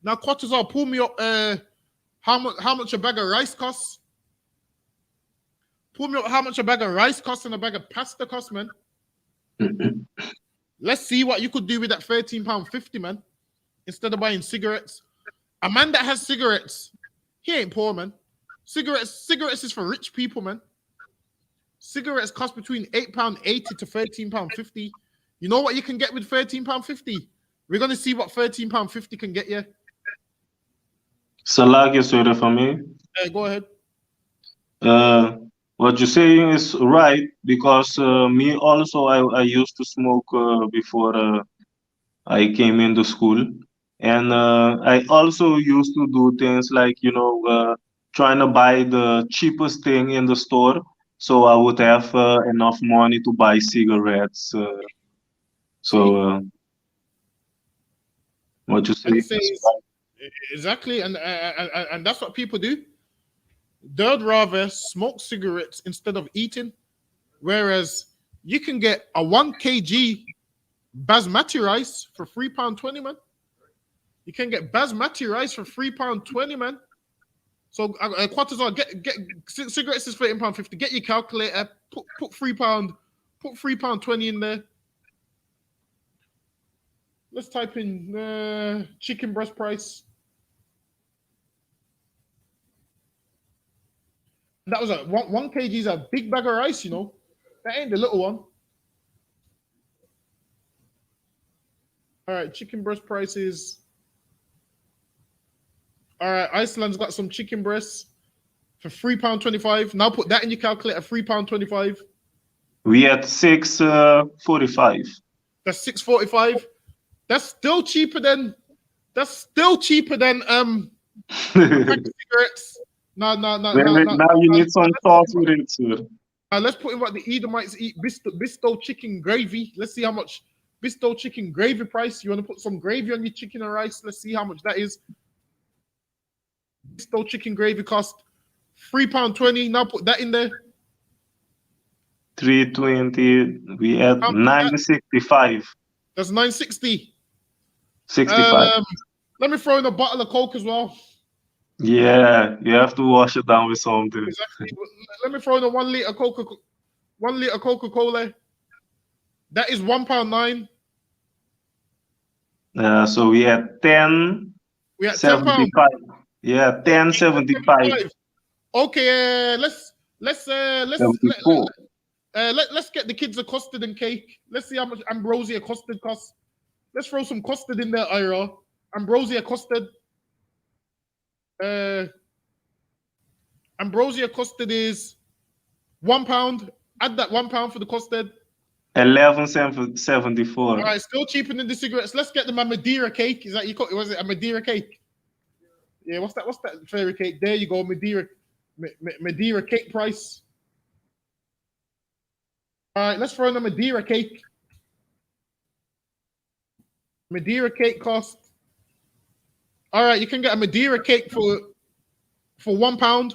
Now, quarters are pull me up. How much a bag of rice costs? Pull me up how much a bag of rice costs and a bag of pasta costs, man. Let's see what you could do with that £13.50, man. Instead of buying cigarettes. A man that has cigarettes, he ain't poor, man. Cigarettes is for rich people, man. cigarettes cost between £8.80 to £13.50. You know what you can get with £13.50? We're gonna see what £13.50 can get you. Salak, sorry for me. Go ahead. What you're saying is right because me also I used to smoke before I came into school, and I also used to do things like trying to buy the cheapest thing in the store so I would have enough money to buy cigarettes. See? What you say And is says right. exactly, and that's what people do. They'd rather smoke cigarettes instead of eating. Whereas you can get a 1 kg basmati rice for £3.20, man. You can get basmati rice for £3.20, man. So quarters are get cigarettes is £13.50. Get your calculator, put £3.20 in there. Let's type in chicken breast price. That was a 1 kg is a big bag of rice, you know. That ain't the little one. All right, chicken breast prices. All right, Iceland's got some chicken breasts for £3.25. Now put that in your calculator, £3.25. We at 6.45. That's £6.45. That's still cheaper than cigarettes. No. Now you need some sauce with it, sir. Let's put in what the Edomites eat: Bisto chicken gravy. Let's see how much Bisto chicken gravy price. You want to put some gravy on your chicken and rice? Let's see how much that is. Bisto chicken gravy cost £3.20. Now put that in there. 3.20. We at 9.65. That's 9.60. 65. Let me throw in a bottle of Coke as well. Yeah, you have to wash it down with something. Exactly. Let me throw in a 1 liter Coca-Cola. That is £1.09. So we had 10. We had £10.75. Yeah, 10.75. Okay, let's get the kids a custard and cake. Let's see how much ambrosia custard costs. Let's throw some custard in there, Ira. Ambrosia custard. Ambrosia custard is £1. Add that £1 for the custard. 11.74. All right, still cheaper than the cigarettes. Let's get them a Madeira cake. Is that was it a Madeira cake? Yeah, what's that fairy cake? There you go, Madeira cake price. All right, let's throw in a Madeira cake. Madeira cake cost. All right, you can get a Madeira cake for £1.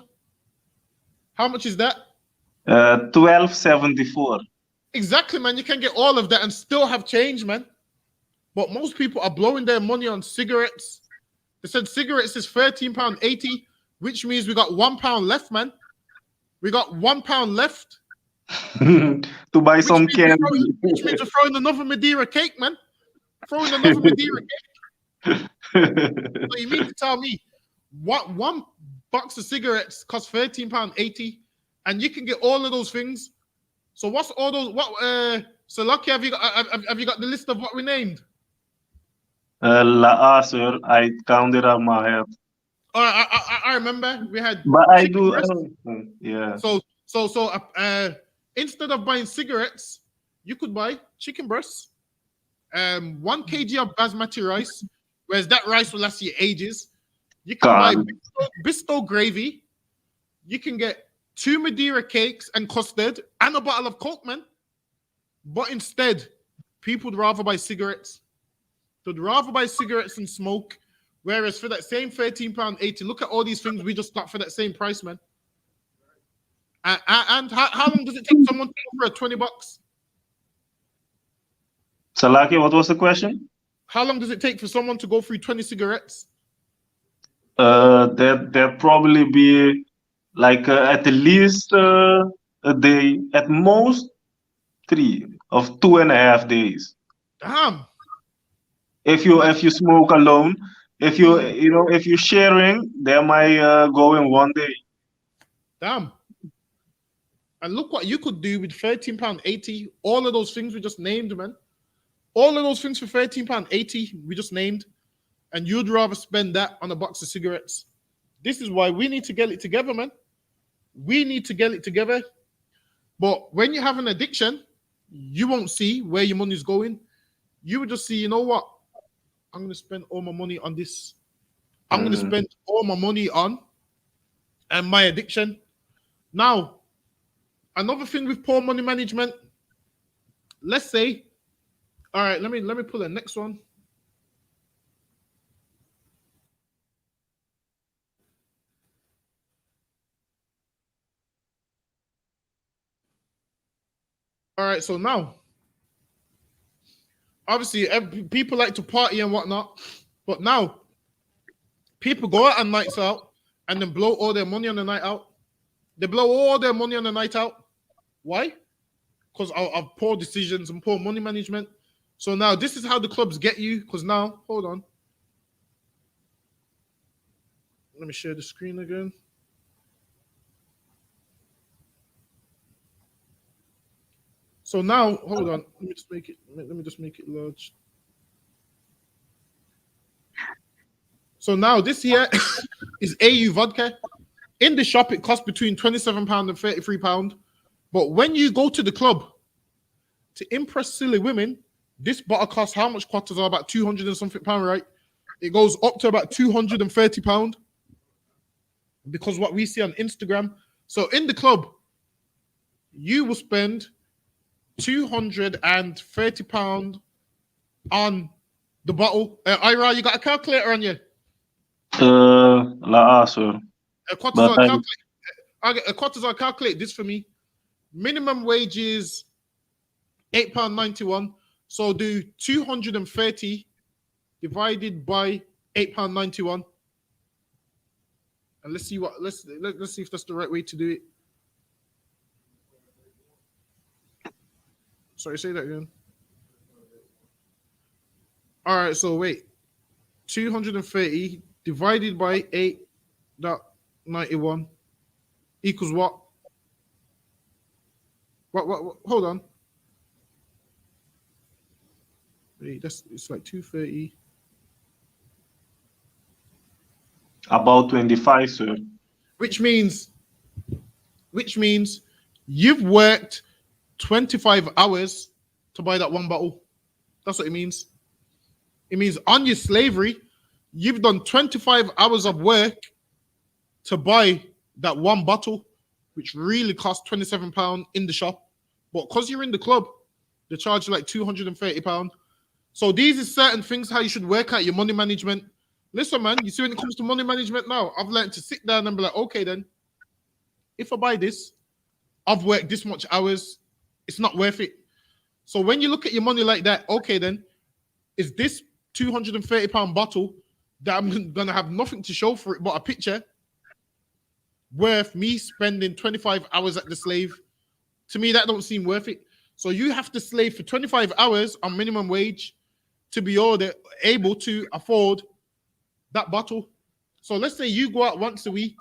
How much is that? 12.74. Exactly, man. You can get all of that and still have change, man. But most people are blowing their money on cigarettes. They said cigarettes is £13.80, which means we got £1 left, man. We got £1 left to buy some candy. Which means we're throwing another Madeira cake, man. Throwing another Madeira cake. So you mean to tell me what one box of cigarettes costs £13.80, and you can get all of those things? So what's all those? So Lucky, have you got the list of what we named? Sir, I counted on my head. I remember we had. But I do. Yeah. So instead of buying cigarettes, you could buy chicken breasts, 1 kg of basmati rice, whereas that rice will last you ages. You can buy Bisto gravy. You can get 2 Madeira cakes and custard and a bottle of Coke, man. But instead, people would rather buy cigarettes. They'd rather buy cigarettes and smoke. Whereas for that same £13.80, look at all these things we just got for that same price, man. And how long does it take someone to go for $20? Salaki, what was the question? How long does it take for someone to go through 20 cigarettes? That probably be like at least a day, at most 3 of 2.5 days. Damn. If you smoke alone, if you're sharing, they might go in 1 day. Damn. And look what you could do with £13.80. All of those things we just named, man. All of those things for £13.80 we just named. And you'd rather spend that on a box of cigarettes. This is why we need to get it together, man. We need to get it together. But when you have an addiction, you won't see where your money's going. You would just see, you know what? I'm going to spend all my money on this. I'm going to spend all my money on and my addiction. Now, another thing with poor money management, let's say, all right, let me pull the next one. All right, so now, obviously, people like to party and whatnot, but now people go out on nights out and then blow all their money on the night out. They blow all their money on the night out. Why? Because of poor decisions and poor money management. So now this is how the clubs get you. Because now, hold on. Let me share the screen again. So now, hold on. Let me just make it large. So now this here is AU vodka. In the shop, it costs between £27 and £33. But when you go to the club to impress silly women, this bottle costs how much quarters are about 200 and something pound, right? It goes up to about £230 because what we see on Instagram. So in the club, you will spend £230 on the bottle. Ira, you got a calculator on you? Sir. A quarters calculate this for me. Minimum wage is £8.91. So do 230 divided by £8.91. And let's see if that's the right way to do it. Sorry, say that again. All right, so wait. 230 divided by 8.91 equals what? What? Hold on. Wait, it's like 230. About 25, sir. Which means you've worked 25 hours to buy that one bottle. That's what it means. It means on your slavery, you've done 25 hours of work to buy that one bottle, which really costs £27 in the shop. But because you're in the club, they charge you like £230. So these are certain things how you should work out your money management. Listen, man, you see when it comes to money management now, I've learned to sit down and be like, okay, then, if I buy this, I've worked this much hours, it's not worth it. So when you look at your money like that, okay, then, is this £230 bottle that I'm going to have nothing to show for it but a picture worth me spending 25 hours at the slave? To me, that don't seem worth it. So you have to slave for 25 hours on minimum wage to be able to afford that bottle. So let's say you go out once a week.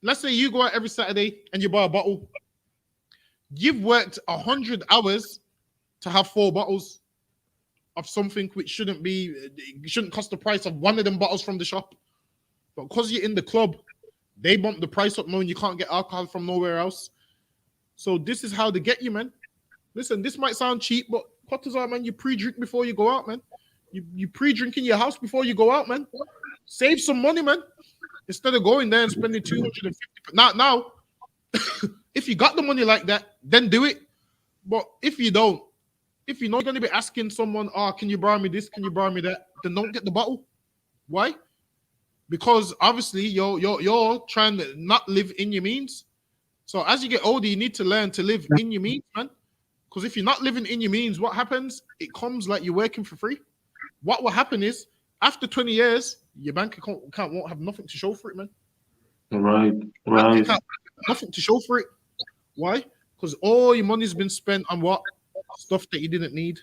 Let's say you go out every Saturday and you buy a bottle. You've worked 100 hours to have 4 bottles of something which shouldn't cost the price of one of them bottles from the shop. But because you're in the club, they bump the price up knowing you can't get alcohol from nowhere else. So this is how they get you, man. Listen, this might sound cheap, but quarters are, man, you pre-drink before you go out, man. You pre-drink in your house before you go out, man. Save some money, man. Instead of going there and spending 250. Now, if you got the money like that, then do it. But if you don't, if you're not going to be asking someone, can you borrow me this? Can you borrow me that? Then don't get the bottle. Why? Because obviously you're trying to not live in your means. So as you get older, you need to learn to live in your means, man. Because if you're not living in your means, what happens? It comes like you're working for free. What will happen is, after 20 years, your bank account won't have nothing to show for it, man. Right. Nothing to show for it. Why? Because all your money's been spent on what? Stuff that you didn't need.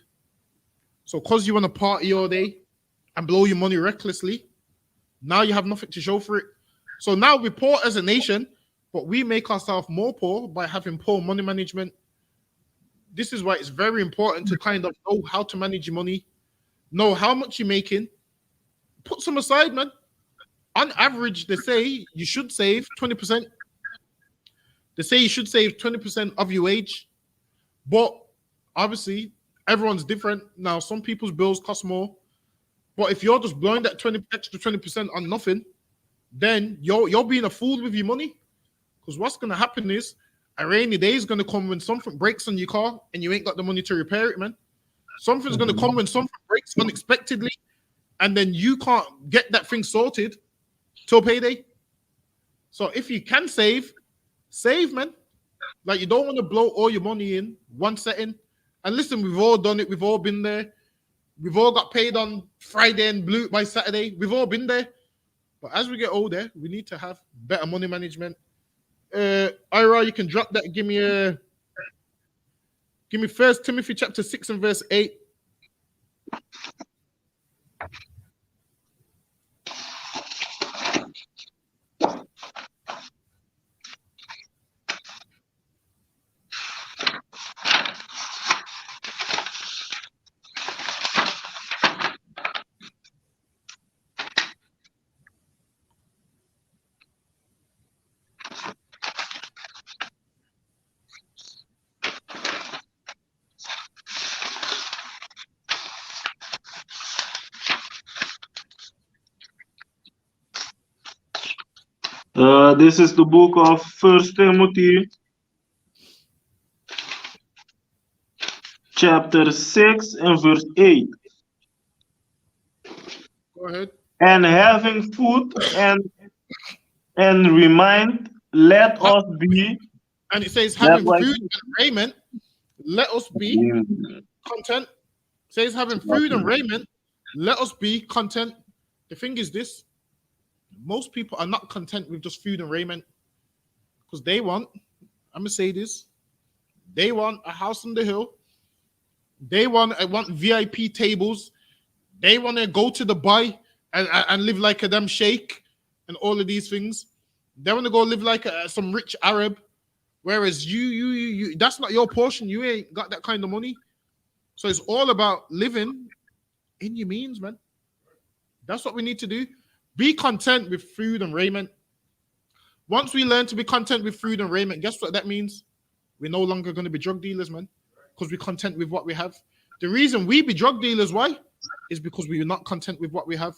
So because you want to party all day and blow your money recklessly, now you have nothing to show for it. So now we're poor as a nation. but we make ourselves more poor by having poor money management. This is why it's very important to kind of know how to manage your money, know how much you're making, put some aside, man. On average, they say you should save 20%. They say you should save 20% of your wage, but obviously everyone's different. Now, some people's bills cost more, but if you're just blowing that extra 20% on nothing, then you're being a fool with your money. Because what's gonna happen is a rainy day is gonna come when something breaks on your car and you ain't got the money to repair it, man. Something's gonna come when something breaks unexpectedly, and then you can't get that thing sorted till payday. So if you can save, man. Like, you don't want to blow all your money in one setting. And listen, we've all done it. We've all been there. We've all got paid on Friday and blew it by Saturday. We've all been there. But as we get older, we need to have better money management. Ira, you can drop that. Give me 1 Timothy chapter 6 and verse 8. This is the book of 1 Timothy, chapter 6 and verse 8. Go ahead. And having food and remind, let us be. And it says, having food and raiment, let us be content. It says, having food and raiment, let us be content. The thing is this: most people are not content with just food and raiment, because they want, I'm gonna say this, they want a house on the hill. They want VIP tables. They want to go to Dubai and live like a damn sheikh and all of these things. They want to go live like some rich Arab. Whereas you, that's not your portion. You ain't got that kind of money. So it's all about living in your means, man. That's what we need to do. Be content with food and raiment. Once we learn to be content with food and raiment, guess what that means? We're no longer going to be drug dealers, man, because we're content with what we have. The reason we be drug dealers, why? Is because we're not content with what we have.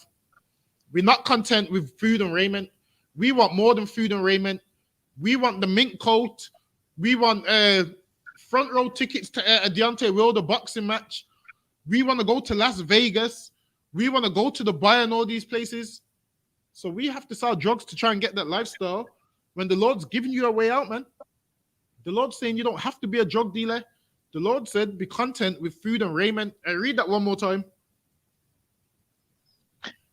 We're not content with food and raiment. We want more than food and raiment. We want the mink coat. We want front row tickets to a Deontay Wilder boxing match. We want to go to Las Vegas. We want to go to Dubai and all these places. So we have to sell drugs to try and get that lifestyle when the Lord's giving you a way out, man. The Lord's saying you don't have to be a drug dealer. The Lord said, be content with food and raiment. Read that one more time.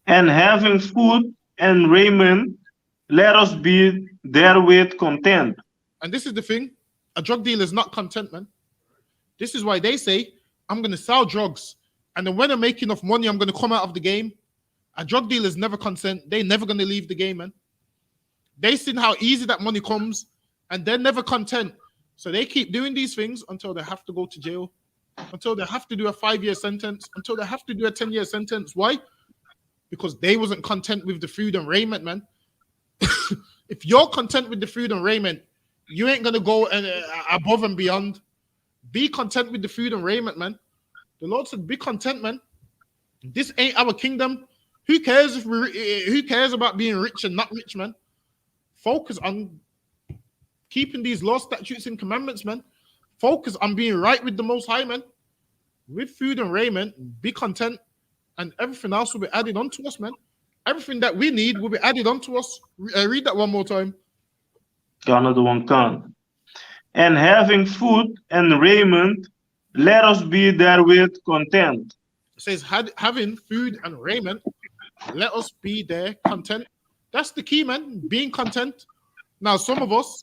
And having food and raiment, let us be therewith content. And this is the thing. A drug dealer is not content, man. This is why they say, I'm going to sell drugs. And then when I make enough money, I'm going to come out of the game. A drug dealer is never content. They're never going to leave the game, man. They see how easy that money comes, and they're never content. So they keep doing these things until they have to go to jail, until they have to do a 5-year sentence, until they have to do a 10-year sentence. Why? Because they wasn't content with the food and raiment, man. If you're content with the food and raiment, you ain't going to go above and beyond. Be content with the food and raiment, man. The Lord said, be content, man. This ain't our kingdom. Who cares if who cares about being rich and not rich, man? Focus on keeping these law, statutes, and commandments, man. Focus on being right with the Most High, man. With food and raiment, be content, and everything else will be added onto us, man. Everything that we need will be added onto us. Read that one more time. Another one can. And having food and raiment, let us be therewith content. It says, having food and raiment, let us be there content. That's the key, man. Being content. Now, some of us,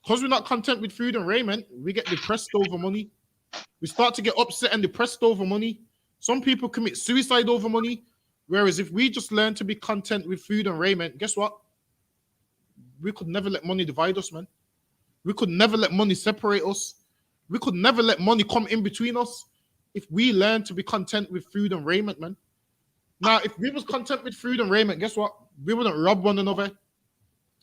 because we're not content with food and raiment, we get depressed over money. We start to get upset and depressed over money. Some people commit suicide over money. Whereas if we just learn to be content with food and raiment, guess what? we could never let money divide us, man. We could never let money separate us. We could never let money come in between us if we learn to be content with food and raiment, man. Now, if we was content with food and raiment, guess what? We wouldn't rob one another.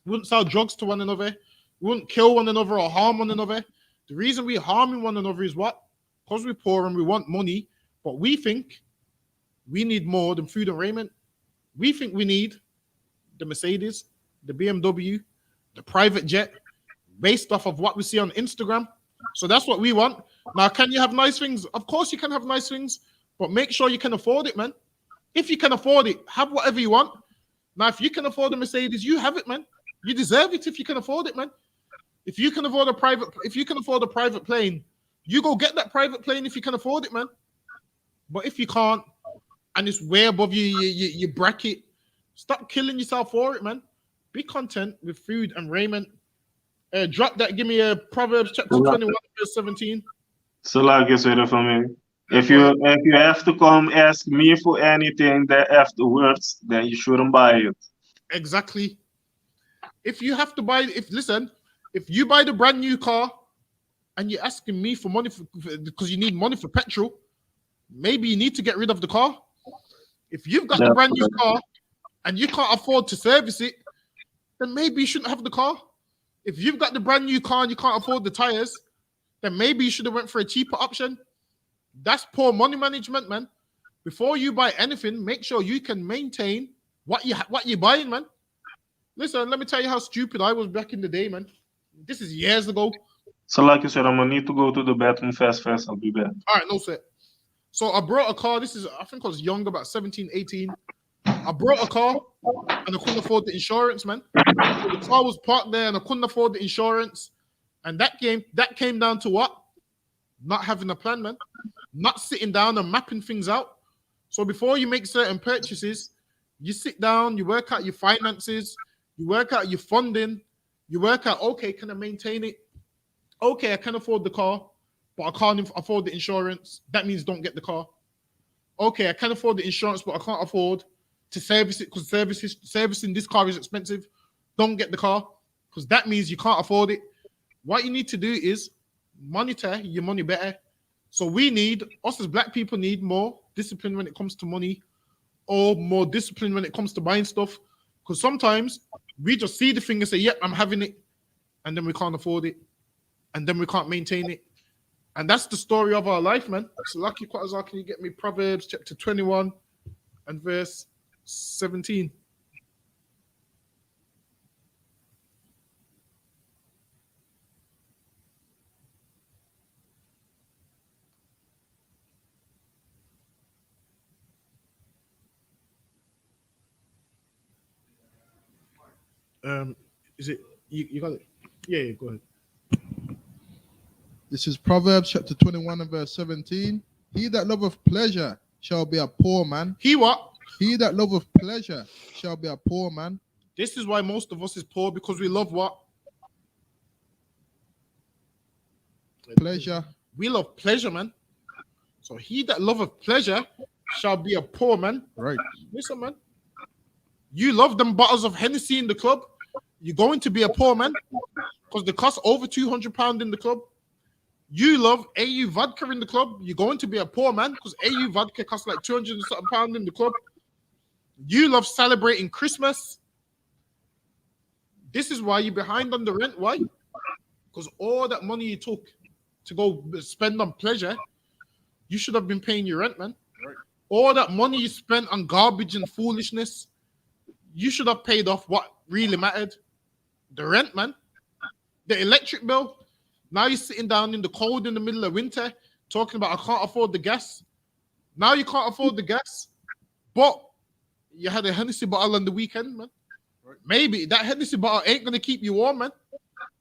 We wouldn't sell drugs to one another. We wouldn't kill one another or harm one another. The reason we're harming one another is what? Because we're poor and we want money, but we think we need more than food and raiment. We think we need the Mercedes, the BMW, the private jet, based off of what we see on Instagram. So that's what we want. Now, can you have nice things? Of course you can have nice things, but make sure you can afford it, man. If you can afford it, have whatever you want. Now, if you can afford a Mercedes, you have it, man. You deserve it if you can afford it, man. If you can afford a private plane, you go get that private plane if you can afford it, man. But if you can't, and it's way above your bracket, stop killing yourself for it, man. Be content with food and raiment. Drop that. Give me a Proverbs chapter 21, verse 17. Salah gets ready for me. If you have to come ask me for anything that afterwards, then you shouldn't buy it. Exactly. If you have to buy, if you buy the brand new car and you're asking me for money because you need money for petrol, maybe you need to get rid of the car. If you've got the brand new car and you can't afford to service it, then maybe you shouldn't have the car. If you've got the brand new car and you can't afford the tires, then maybe you should have went for a cheaper option. That's poor money management, man. Before you buy anything, make sure you can maintain what you're buying, man. Listen, let me tell you how stupid I was back in the day, man. This is years ago. So like you said, I'm gonna need to go to the bathroom fast. I'll be back. All right, no sweat. So I brought a car. I think I was young, about 17, 18. I brought a car and I couldn't afford the insurance, man. The car was parked there and I couldn't afford the insurance. And that came down to what? Not having a plan, man. Not sitting down and mapping things out. So before you make certain purchases, you sit down, you work out your finances, you work out your funding, you work out, okay, can I maintain it? Okay, I can afford the car, but I can't afford the insurance. That means don't get the car. Okay, I can afford the insurance, but I can't afford to service it because servicing this car is expensive. Don't get the car because that means you can't afford it. What you need to do is monitor your money better. So us as black people need more discipline when it comes to money or more discipline when it comes to buying stuff. Because sometimes we just see the thing and say, yep, I'm having it. And then we can't afford it. And then we can't maintain it. And that's the story of our life, man. So lucky Quattazar, can you get me Proverbs chapter 21 and verse 17? Is it you got it? Yeah, go ahead. This is Proverbs chapter 21 and verse 17. He that loveth pleasure shall be a poor man. He what? He that loveth pleasure shall be a poor man. This is why most of us is poor, because we love what? Pleasure. We love pleasure, man. So he that loveth pleasure shall be a poor man. Right. Listen, man. You love them bottles of Hennessy in the club, you're going to be a poor man because they cost over £200 in the club. You love AU vodka in the club, you're going to be a poor man because AU vodka costs like £200 and something pound in the club. You love celebrating Christmas. This is why you're behind on the rent. Why? Because all that money you took to go spend on pleasure, you should have been paying your rent, man. Right. All that money you spent on garbage and foolishness, you should have paid off what really mattered. The rent, man. The electric bill. Now you're sitting down in the cold in the middle of winter talking about I can't afford the gas. Now you can't afford the gas, but you had a Hennessy bottle on the weekend, man. Right. Maybe that Hennessy bottle ain't going to keep you warm, man.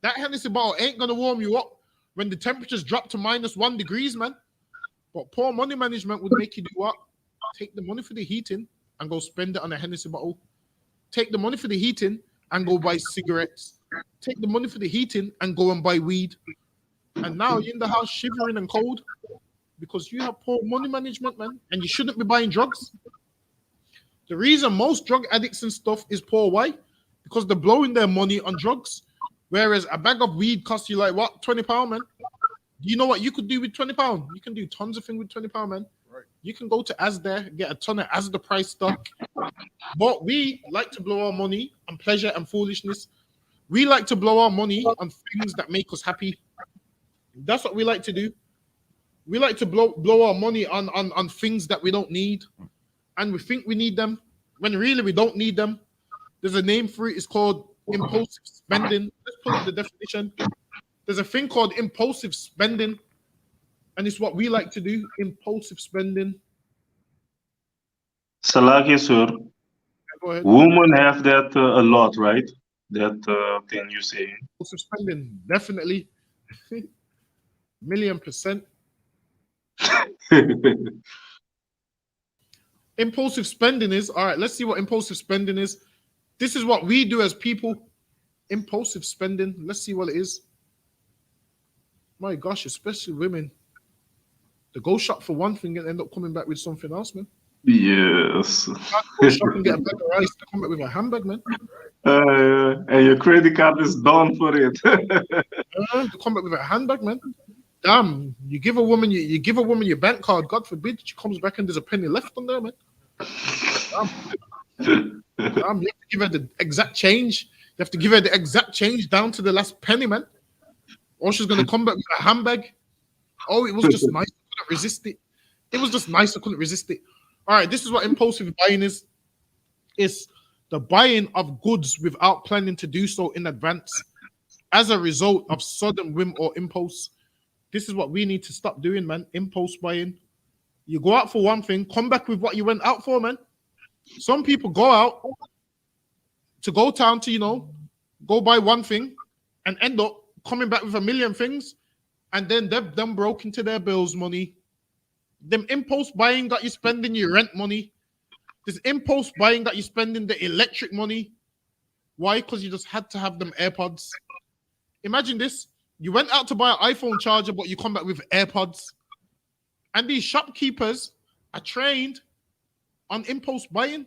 That Hennessy bottle ain't going to warm you up when the temperatures drop to -1 degrees, man. But poor money management would make you do what? Take the money for the heating and go spend it on a Hennessy bottle. Take the money for the heating and go buy cigarettes. Take the money for the heating and go and buy weed. And now you're in the house shivering and cold because you have poor money management, man. And you shouldn't be buying drugs. The reason most drug addicts and stuff is poor, why? because they're blowing their money on drugs. Whereas a bag of weed costs you like what? £20, man. Do you know what you could do with £20? You can do tons of things with £20, man. Right. You can go to Asda, get a ton of Asda price stock. But we like to blow our money on pleasure and foolishness. We like to blow our money on things that make us happy. That's what we like to do. We like to blow our money on things that we don't need. And we think we need them when really we don't need them. There's a name for it. It's called impulsive spending. Let's pull up the definition. There's a thing called impulsive spending. And it's what we like to do. Impulsive spending. Salaki, sir. Go ahead. Women have that a lot, right? That thing you say. Impulsive spending, definitely. $1,000,000%. Impulsive spending is, all right, let's see what impulsive spending is. This is what we do as people. Impulsive spending. Let's see what it is. My gosh, especially women. They go shop for one thing and end up coming back with something else, man. Yes. Go shop and get a bag of rice. They come back with a handbag, man. And your credit card is done for it. They come back with a handbag, man. Damn, you give a woman you give a woman your bank card. God forbid she comes back and there's a penny left on there, man. Damn, you have to give her the exact change. You have to give her the exact change down to the last penny, man. Or she's gonna come back with a handbag. Oh, it was just nice. I couldn't resist it. It was just nice. I couldn't resist it. All right, this is what impulsive buying is. It's the buying of goods without planning to do so in advance as a result of sudden whim or impulse. This is what we need to stop doing, man. Impulse buying. You go out for one thing, come back with what you went out for, man. Some people go out to go town to, go buy one thing and end up coming back with a million things, and then they've done broke into their bills money. Them impulse buying got you spending your rent money. This impulse buying got you spending the electric money. Why? Because you just had to have them AirPods. Imagine this. You went out to buy an iPhone charger, but you come back with AirPods. And these shopkeepers are trained on impulse buying.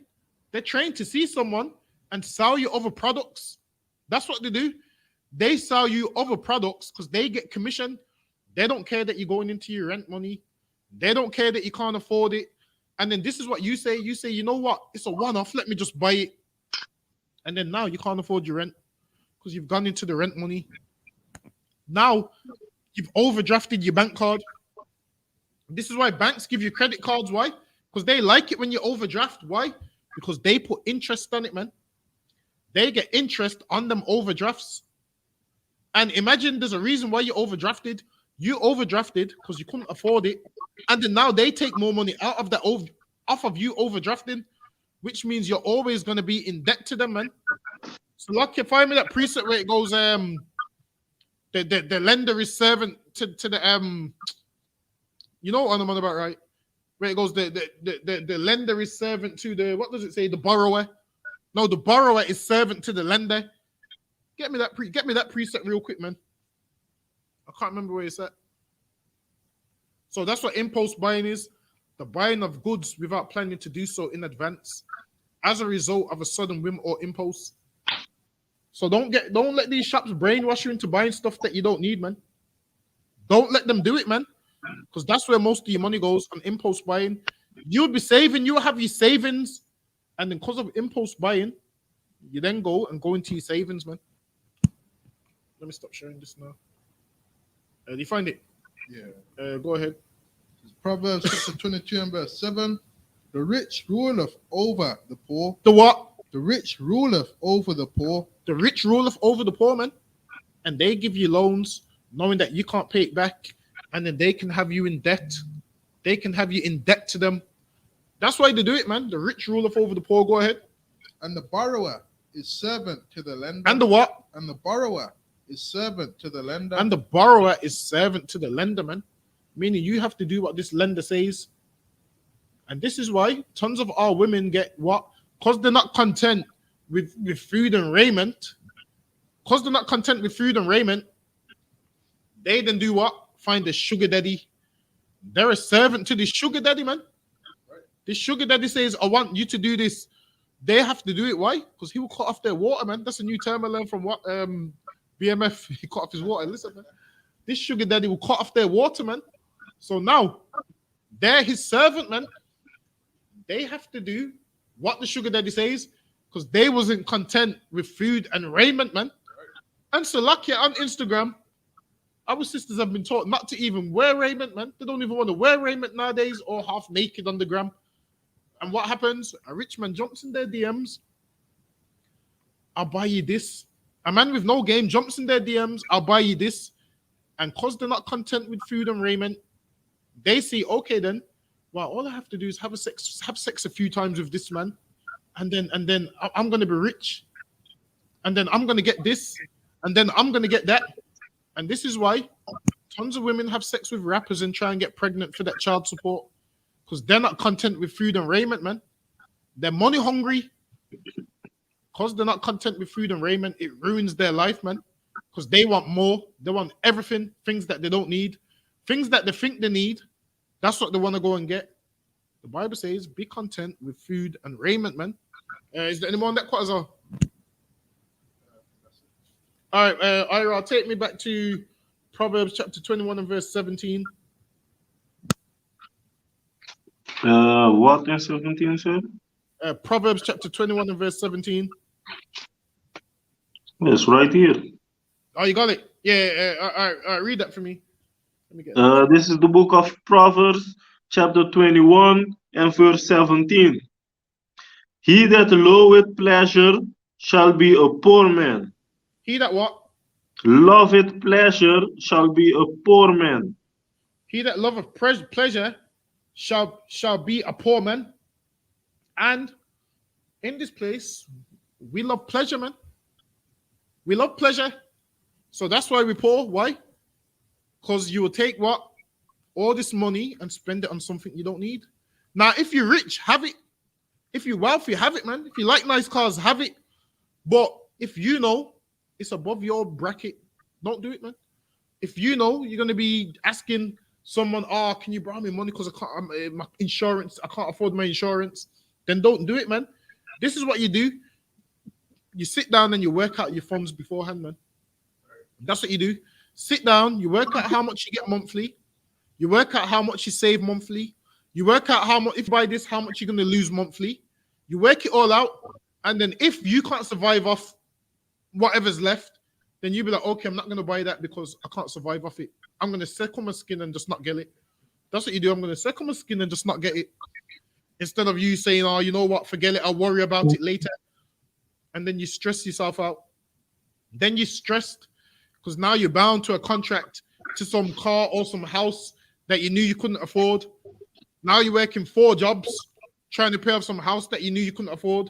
They're trained to see someone and sell you other products. That's what they do. They sell you other products because they get commission. They don't care that you're going into your rent money. They don't care that you can't afford it. And then this is what you say. You say, you know what? It's a one-off. Let me just buy it. And then now you can't afford your rent because you've gone into the rent money. Now you've overdrafted your bank card. This is why banks give you credit cards. Why? Because they like it when you overdraft. Why? Because they put interest on it, man. They get interest on them overdrafts. And imagine there's a reason why you overdrafted. You overdrafted because you couldn't afford it. And then now they take more money out of that off of you overdrafting, which means you're always going to be in debt to them, man. So like if find me that preset where it goes, the lender is servant to the you know what I'm on about, right? Where it goes, the lender is servant to the, what does it say? The borrower. No, the borrower is servant to the lender. Get me that preset real quick, man. I can't remember where it's at. So that's what impulse buying is. The buying of goods without planning to do so in advance as a result of a sudden whim or impulse. So don't let these shops brainwash you into buying stuff that you don't need, man. Don't let them do it, man. Because that's where most of your money goes, on impulse buying. You'll be saving, you'll have your savings, and then because of impulse buying, you then go into your savings, man. Let me stop sharing this now. Do you find it? Yeah. Go ahead. Proverbs chapter 22 and verse 7. The rich ruleth over the poor. The what? The rich ruleth over the poor. The rich ruleth over the poor, man. And they give you loans knowing that you can't pay it back. And then they can have you in debt. They can have you in debt to them. That's why they do it, man. The rich ruleth over the poor. Go ahead. And the borrower is servant to the lender. And the what? And the borrower is servant to the lender. And the borrower is servant to the lender, man. Meaning you have to do what this lender says. And this is why tons of our women get what? Because they're not content with food and raiment. Because they're not content with food and raiment, they then do what? Find a sugar daddy. They're a servant to this sugar daddy, man. This sugar daddy says, I want you to do this. They have to do it. Why? Because he will cut off their water, man. That's a new term I learned from what BMF. He cut off his water. Listen, man. This sugar daddy will cut off their water, man. So now they're his servant, man. They have to do what the sugar daddy says because they wasn't content with food and raiment, man. And so lucky on Instagram, our sisters have been taught not to even wear raiment, man. They don't even want to wear raiment nowadays or half naked on the gram. And what happens? A rich man jumps in their DMs. I'll buy you this. A man with no game jumps in their DMs. I'll buy you this. And because they're not content with food and raiment, they see, okay, then, well, all I have to do is have sex a few times with this man, and then I'm gonna be rich, and then I'm gonna get this, and then I'm gonna get that, and this is why tons of women have sex with rappers and try and get pregnant for that child support, because they're not content with food and raiment, man. They're money hungry. Because they're not content with food and raiment, it ruins their life, man. Because they want more, they want everything, things that they don't need, things that they think they need. That's what they want to go and get. The Bible says, be content with food and raiment, man. Is there anyone that quite as well? All right, Ira, take me back to Proverbs chapter 21 and verse 17. What in 17, sir? Proverbs chapter 21 and verse 17. Yes, right here. Oh, you got it? Yeah, all right, read that for me. Let me get it. This is the book of Proverbs, chapter 21 and verse 17. He that loveth pleasure shall be a poor man. He that what? Loveth pleasure shall be a poor man. He that loveth pleasure shall be a poor man. And in this place, we love pleasure, man. We love pleasure. So that's why we poor. Why? Because you will take what? All this money and spend it on something you don't need. Now, if you're rich, have it. If you're wealthy, have it, man. If you like nice cars, have it. But if you know it's above your bracket, don't do it, man. If you know you're going to be asking someone, oh, can you borrow me money because I can't, my insurance, I can't afford my insurance, then don't do it, man. This is what you do. You sit down and you work out your funds beforehand, man. That's what you do. Sit down, you work out how much you get monthly. You work out how much you save monthly. You work out how much, if you buy this, how much you're going to lose monthly. You work it all out. And then if you can't survive off whatever's left, then you be like, okay, I'm not going to buy that because I can't survive off it. I'm going to second my skin and just not get it. That's what you do. I'm going to second my skin and just not get it. Instead of you saying, oh, you know what, forget it, I'll worry about it later. And then you stress yourself out. Then you're stressed because now you're bound to a contract to some car or some house that you knew you couldn't afford. Now you're working 4 jobs trying to pay off some house that you knew you couldn't afford.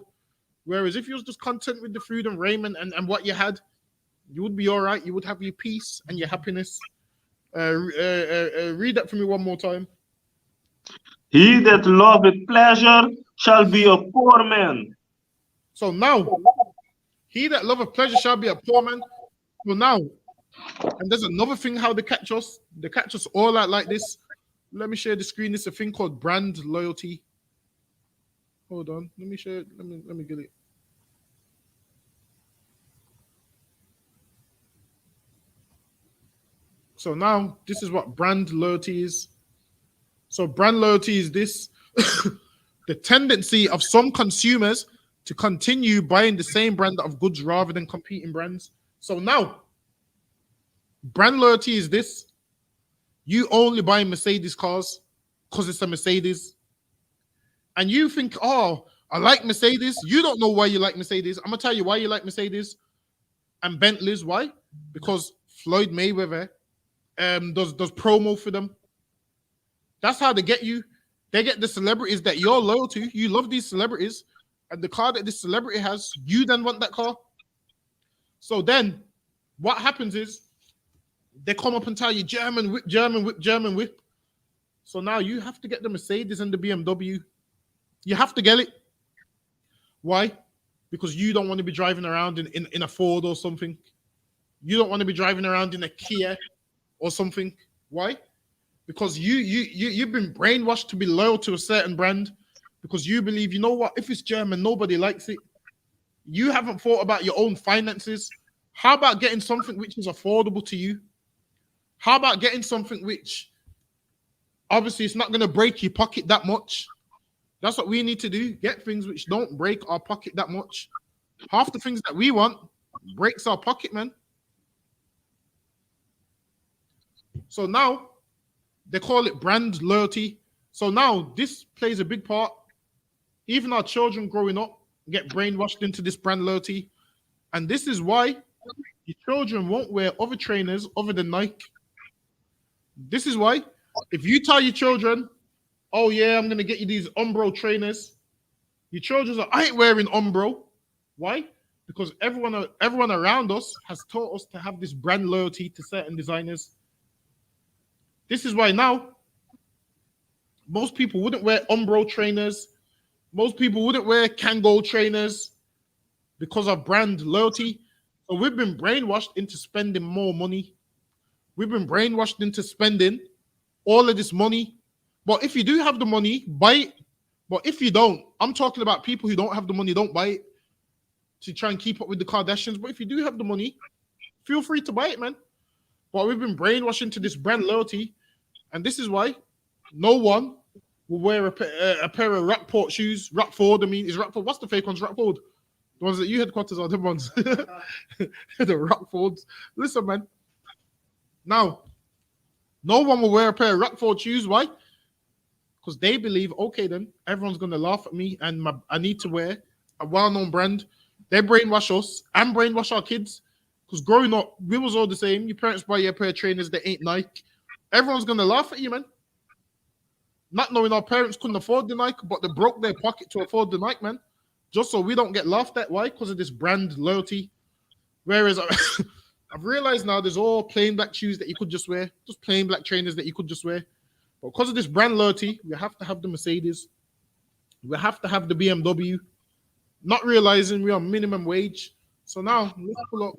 Whereas if you was just content with the food and raiment and what you had, you would be all right. You would have your peace and your happiness. Read that for me one more time. He that loveth pleasure shall be a poor man. So now, he that loveth pleasure shall be a poor man. So now, and there's another thing how they catch us. They catch us all out like this. Let me share the screen. It's a thing called brand loyalty. Hold on. Let me share. Let me get it. So now this is what brand loyalty is. So brand loyalty is this. The tendency of some consumers to continue buying the same brand of goods rather than competing brands. So now, brand loyalty is this. You only buy Mercedes cars because it's a Mercedes. And you think, oh, I like Mercedes. You don't know why you like Mercedes. I'm going to tell you why you like Mercedes and Bentleys. Why? Because Floyd Mayweather does promo for them. That's how they get you. They get the celebrities that you're loyal to. You love these celebrities. And the car that this celebrity has, you then want that car. So then what happens is they come up and tell you German whip, German whip, German whip. So now you have to get the Mercedes and the BMW. You have to get it. Why? Because you don't want to be driving around in a Ford or something. You don't want to be driving around in a Kia or something. Why? Because you've been brainwashed to be loyal to a certain brand. because you believe, you know what, if it's German, nobody likes it. You haven't thought about your own finances. How about getting something which is affordable to you? How about getting something which obviously it's not going to break your pocket that much? That's what we need to do. Get things which don't break our pocket that much. Half the things that we want breaks our pocket, man. So now they call it brand loyalty. So now this plays a big part. Even our children growing up get brainwashed into this brand loyalty. And this is why your children won't wear other trainers other than Nike. This is why if you tell your children, oh yeah, I'm going to get you these Umbro trainers, your children are, I ain't wearing Umbro. Why? Because everyone around us has taught us to have this brand loyalty to certain designers. This is why now most people wouldn't wear Umbro trainers. Most people wouldn't wear Kangol trainers because of brand loyalty. So we've been brainwashed into spending more money. We've been brainwashed into spending all of this money. But if you do have the money, buy it. But if you don't, I'm talking about people who don't have the money, don't buy it to try and keep up with the Kardashians. But if you do have the money, feel free to buy it, man. But we've been brainwashed into this brand loyalty. And this is why no one will wear a pair of Rockport shoes. Rockford, I mean, is Rockford, what's the fake ones? Rockford. The ones that you headquarters are, the ones. The Rockfords. Listen, man. Now, no one will wear a pair of Rockford shoes. Why? Because they believe, okay, then everyone's going to laugh at me and I need to wear a well-known brand. They brainwash us and brainwash our kids. Because growing up, we was all the same. Your parents buy you a pair of trainers that ain't Nike. Everyone's going to laugh at you, man. Not knowing our parents couldn't afford the Nike, but they broke their pocket to afford the Nike, man. Just so we don't get laughed at. Why? Because of this brand loyalty. Whereas I've realized now there's all plain black shoes that you could just wear. Just plain black trainers that you could just wear. But because of this brand loyalty, we have to have the Mercedes. We have to have the BMW. Not realizing we are minimum wage. So now, let's pull up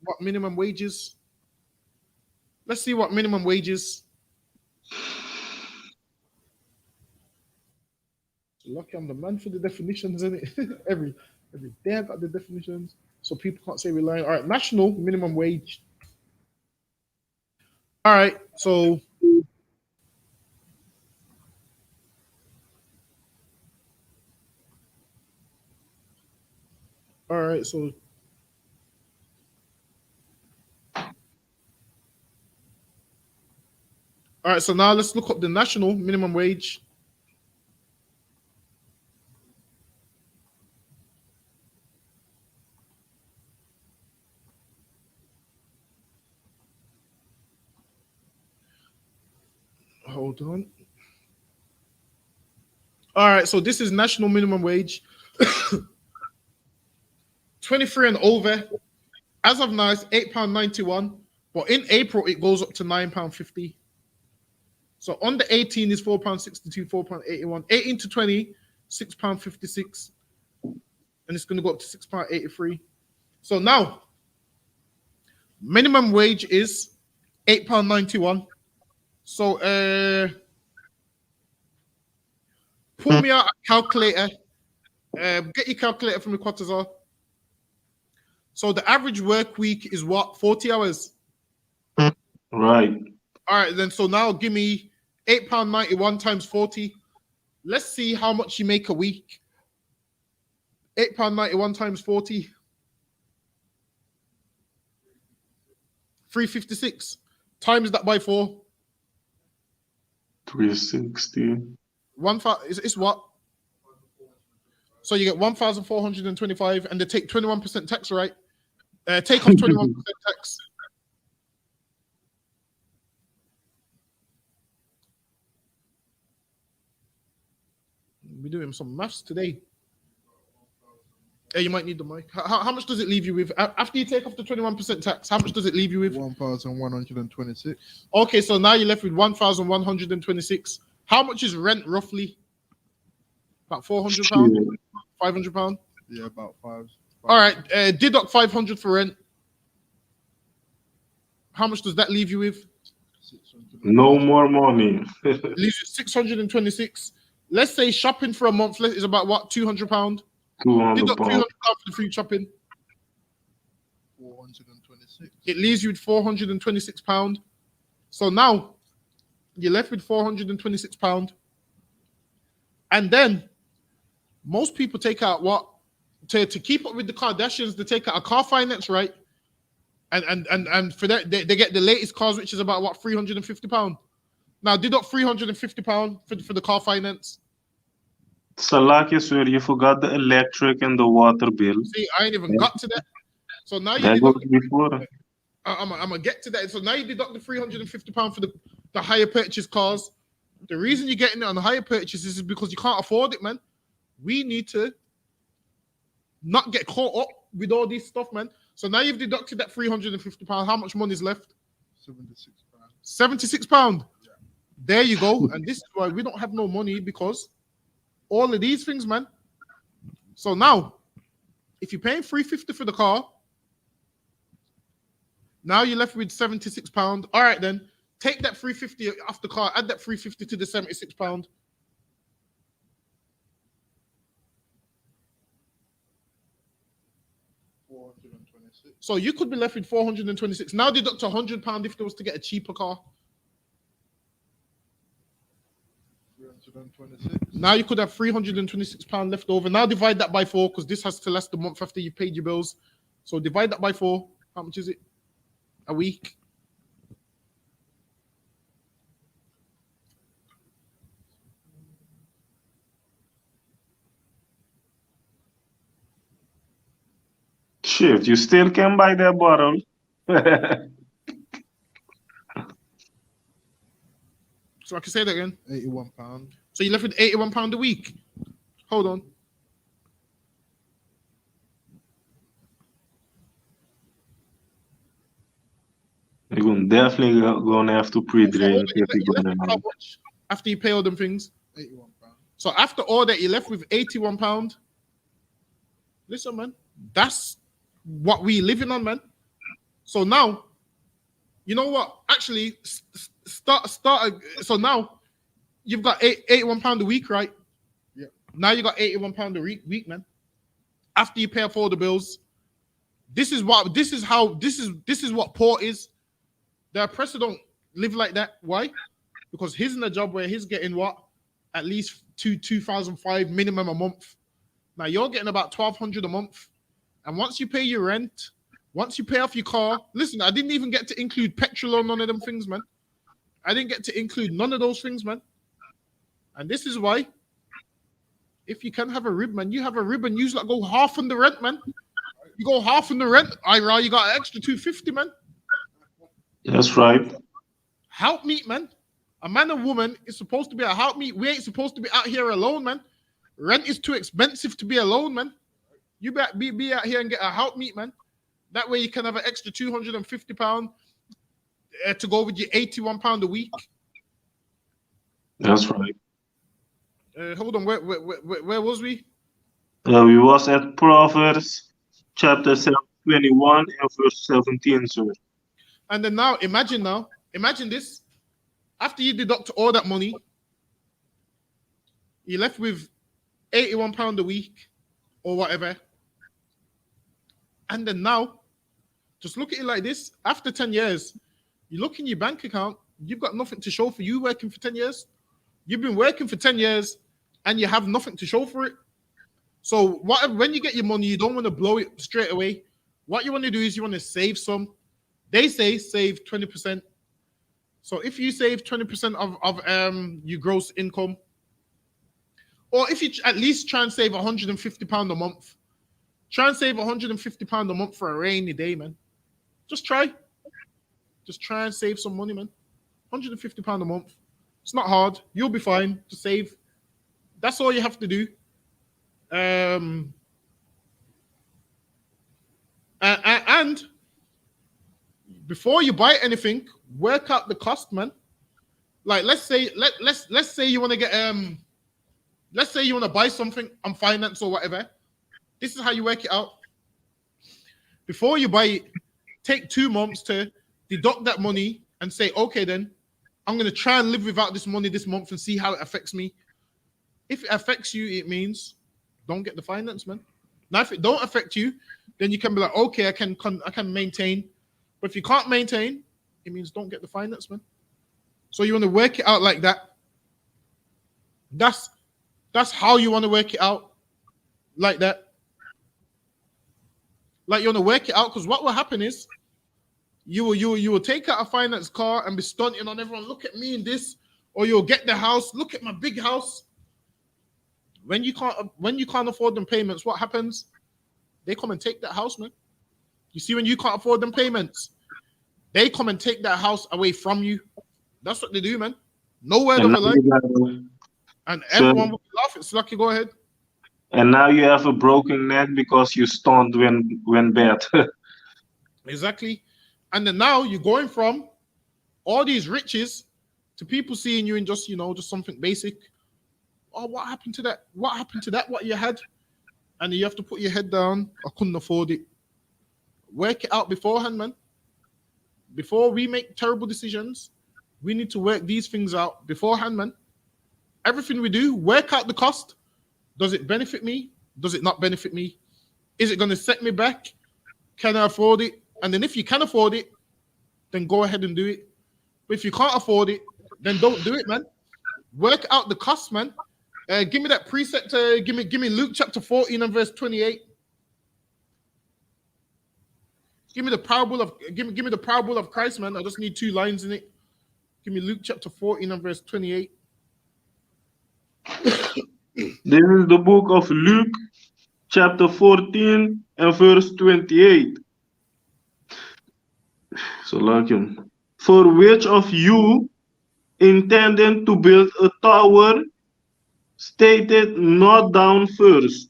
what minimum wage is. Let's see what minimum wage is. Lucky I'm the man for the definitions, isn't it? every day I got the definitions, so people can't say we're lying. All right, national minimum wage. All right, so all right, so now let's look up the national minimum wage. Hold on. All right, so this is national minimum wage. 23 and over. As of now, it's £8.91. But in April, it goes up to £9.50. So under 18 is £4.62, £4.81. 18 to 20, £6.56. And it's going to go up to £6.83. So now, minimum wage is £8.91. So pull me out a calculator. Get your calculator from the Quatazar. So the average work week is what? 40 hours? Right. All right, then. So now give me £8.91 times 40. Let's see how much you make a week. £8.91 times 40. 356. Times that by 4. 360. It's what? So you get 1,425, and they take 21% tax, right? Take off 21% tax. We're doing some maths today. Hey, you might need the mic. How much does it leave you with? After you take off the 21% tax, how much does it leave you with? 1,126. Okay, so now you're left with 1,126. How much is rent roughly? About £400? £500? Yeah, about five. All right, deduct 500 for rent. How much does that leave you with? No more money. It leaves you 626. let's say shopping for a month is about what, £200? 200 Deduct £300 pounds. for the food shopping. 426. It leaves you with £426. So now you're left with £426. And then most people take out what? To keep up with the Kardashians, they take out a car finance, right? And for that, they get the latest cars, which is about what, £350. Now deduct £350 for the car finance. Salaki, sir, you forgot the electric and the water bill. See, I ain't even got to that. So now you That goes deduct. before. I'm gonna get to that. So now you deduct the £350 for the higher purchase cars. The reason you're getting it on the higher purchases is because you can't afford it, man. We need to not get caught up with all this stuff, man. So now you've deducted that £350. How much money is left? £76. £76. Yeah. There you go. And this is why we don't have no money, because all of these things, man. So now, if you're paying £350 for the car, now you're left with £76. All right, then take that £350 off the car, add that £350 to the £76. £426. So you could be left with £426. Now deduct £100 if there was to get a cheaper car. £326. Now you could have £326 left over. Now divide that by 4, because this has to last the month after you've paid your bills. So divide that by 4. How much is it? A week. Shit, you still can buy that bottle. So I can say that again. £81. So you're left with £81 a week. Hold on. You're definitely gonna have to pre-drain So if you're you're left gonna with how much after you pay all them things? £81. So after all that, you're left with £81. Listen, man, that's what we living on, man. So now, you know what? Actually, start. So now you've got £81 a week, right? Yeah. Now you got £81 a week, man. After you pay off all the bills, this is what poor is. The oppressor don't live like that. Why? Because he's in a job where he's getting what? At least 2,005 minimum a month. Now you're getting about 1,200 a month. And once you pay your rent, once you pay off your car, listen, I didn't even get to include petrol or none of them things, man. I didn't get to include none of those things, man. And this is why, if you can have a rib, man, you have a rib and you like go half on the rent, man. You go half on the rent, you got an extra 250, man. That's right. Help meet, man. A man and woman is supposed to be a help meet. We ain't supposed to be out here alone, man. Rent is too expensive to be alone, man. You better be out here and get a help meet, man. That way you can have an extra £250 to go with your £81 a week. That's right. Hold on, where was we? We was at Proverbs chapter 21 and verse 17, sir. And then now, imagine this. After you deduct all that money, you're left with £81 a week or whatever. And then now, just look at it like this. After 10 years, you look in your bank account, you've got nothing to show for you working for 10 years. You've been working for 10 years and you have nothing to show for it. So when you get your money, you don't want to blow it straight away. What you want to do is you want to save some. They say save 20%. So if you save 20% of your gross income, or if you at least try and save £150 a month, try and save £150 a month for a rainy day, man. Just try and save some money, man. £150 a month. It's not hard. You'll be fine to save. That's all you have to do. And before you buy anything, work out the cost, man. Like let's say you want to get let's say you want to buy something on finance or whatever. This is how you work it out. Before you buy it, take 2 months to deduct that money and say, okay, then I'm going to try and live without this money this month and see how it affects me. If it affects you, it means don't get the finance, man. Now, if it don't affect you, then you can be like, okay, I can maintain. But if you can't maintain, it means don't get the finance, man. So you want to work it out like that. That's how you want to work it out, like that. Like you want to work it out, because what will happen is you will take out a finance car and be stunting on everyone. Look at me in this, or you'll get the house. Look at my big house. When you can't afford them payments, what happens? They come and take that house, man. You see, when you can't afford them payments, they come and take that house away from you. That's what they do, man. No word of a lie. And everyone will be laughing. Slucky, go ahead. And now you have a broken neck because you stunned when bad. Exactly. And then now you're going from all these riches to people seeing you in just something basic. Oh, what happened to that? What happened to that? What you had? And you have to put your head down. I couldn't afford it. Work it out beforehand, man. Before we make terrible decisions, we need to work these things out beforehand, man. Everything we do, work out the cost. Does it benefit me? Does it not benefit me? Is it going to set me back? Can I afford it? And then if you can afford it, then go ahead and do it. But if you can't afford it, then don't do it, man. Work out the cost, man. Give me that precept. Give me Luke chapter 14 and verse 28. Give me the parable of Christ, man. I just need 2 lines in it. Give me Luke chapter 14 and verse 28. This is the book of Luke, chapter 14 and verse 28. So like him. For which of you intending to build a tower stated not down first?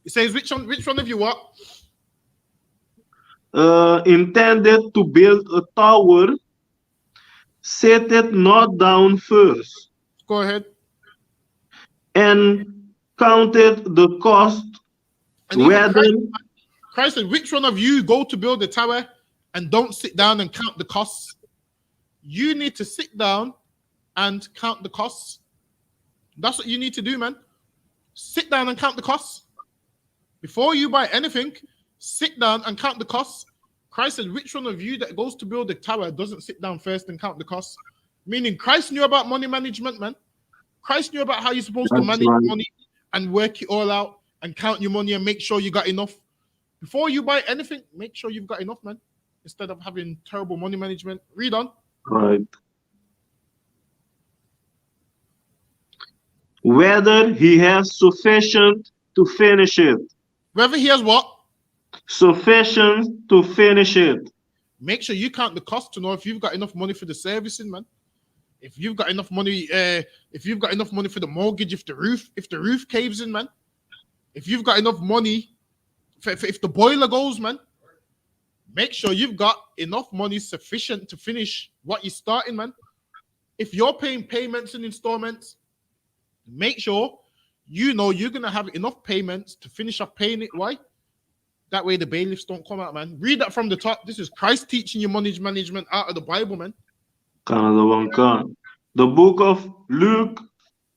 It says which one of you what? Intended to build a tower, set it not down first. Go ahead. And counted the cost. And whether Christ said, which one of you go to build a tower and don't sit down and count the costs? You need to sit down and count the costs. That's what you need to do, man. Sit down and count the costs. Before you buy anything, sit down and count the costs. Christ said, which one of you that goes to build a tower doesn't sit down first and count the costs? Meaning Christ knew about money management, man. Christ knew about how you're supposed to manage money and work it all out and count your money and make sure you got enough. Before you buy anything, make sure you've got enough, man. Instead of having terrible money management. Read on. Right. Whether he has sufficient to finish it. Whether he has what? Sufficient to finish it. Make sure you count the cost to know if you've got enough money for the servicing, man. If you've got enough money, if you've got enough money for the mortgage, if the roof caves in, man. If you've got enough money, if the boiler goes, man. Make sure you've got enough money sufficient to finish what you're starting, man. If you're paying payments and installments, make sure you know you're gonna have enough payments to finish up paying it. Why? That way the bailiffs don't come out, man. Read that from the top. This is Christ teaching you money management out of the Bible, man. The book of Luke,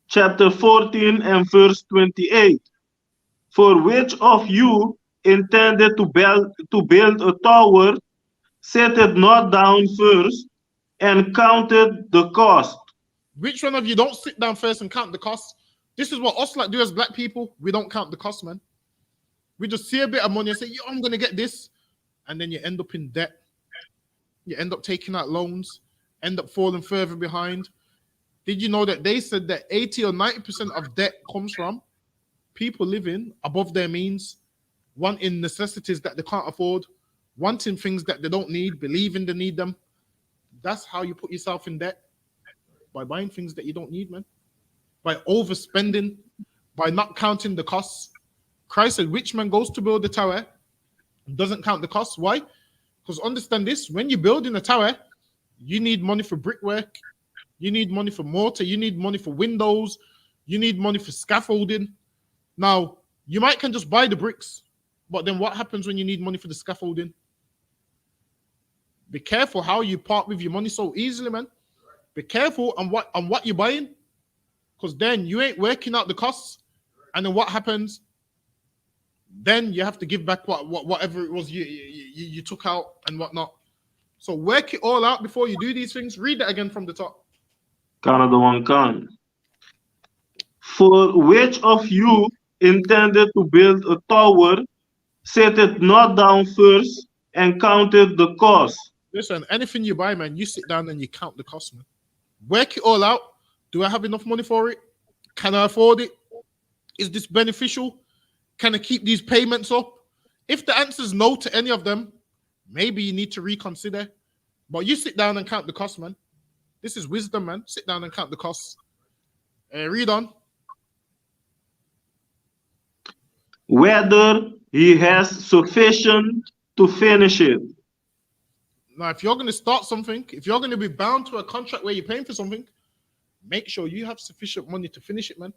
chapter 14 and verse 28. For which of you intended to build a tower, set it not down first, and counted the cost? Which one of you don't sit down first and count the cost? This is what us like do as black people. We don't count the cost, man. We just see a bit of money and say, yo, I'm going to get this. And then you end up in debt. You end up taking out loans, end up falling further behind. Did you know that they said that 80 or 90% of debt comes from people living above their means, wanting necessities that they can't afford, wanting things that they don't need, believing they need them. That's how you put yourself in debt. By buying things that you don't need, man. By overspending, by not counting the costs. Christ said, which man goes to build a tower doesn't count the costs. Why? Because understand this, when you're building a tower, you need money for brickwork, you need money for mortar, you need money for windows, you need money for scaffolding. Now, you can just buy the bricks, but then what happens when you need money for the scaffolding? Be careful how you part with your money so easily, man. Be careful on what you're buying. Because then you ain't working out the costs. And then what happens? Then you have to give back whatever it was you took out and whatnot. So work it all out before you do these things. Read that again from the top. Canada one can. For which of you intended to build a tower, set it not down first and counted the cost? Listen, anything you buy, man, you sit down and you count the cost, man. Work it all out. Do I have enough money for it? Can I afford it? Is this beneficial? Can I keep these payments up? If the answer is no to any of them, maybe you need to reconsider. But you sit down and count the cost, man. This is wisdom, man. Sit down and count the costs. Read on. Whether he has sufficient to finish it. Now, if you're going to start something, if you're going to be bound to a contract where you're paying for something, make sure you have sufficient money to finish it, man.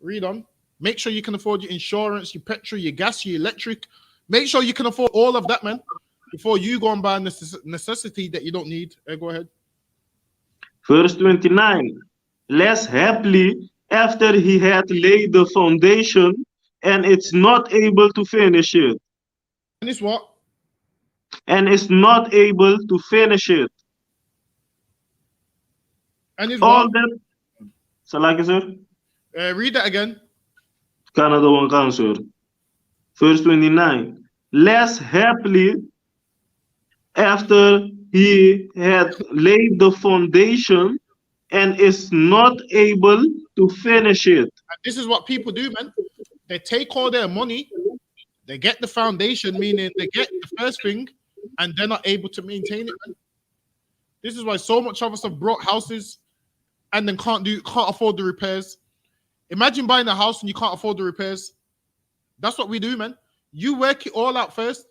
Read on. Make sure you can afford your insurance, your petrol, your gas, your electric. Make sure you can afford all of that, man, before you go and buy a necessity that you don't need. Go ahead. Verse 29. Less happily, after he had laid the foundation, and it's not able to finish it. And it's what? And is not able to finish it. And it's All what? that. Salaki, sir? Read that again. Canada one can, sir. Verse 29. Less happily, after he had laid the foundation and is not able to finish it. And this is what people do, man. They take all their money, they get the foundation, meaning they get the first thing, and they're not able to maintain it, man. This is why so much of us have bought houses and then can't afford the repairs. Imagine buying a house and you can't afford the repairs. That's what we do, man. You work it all out first.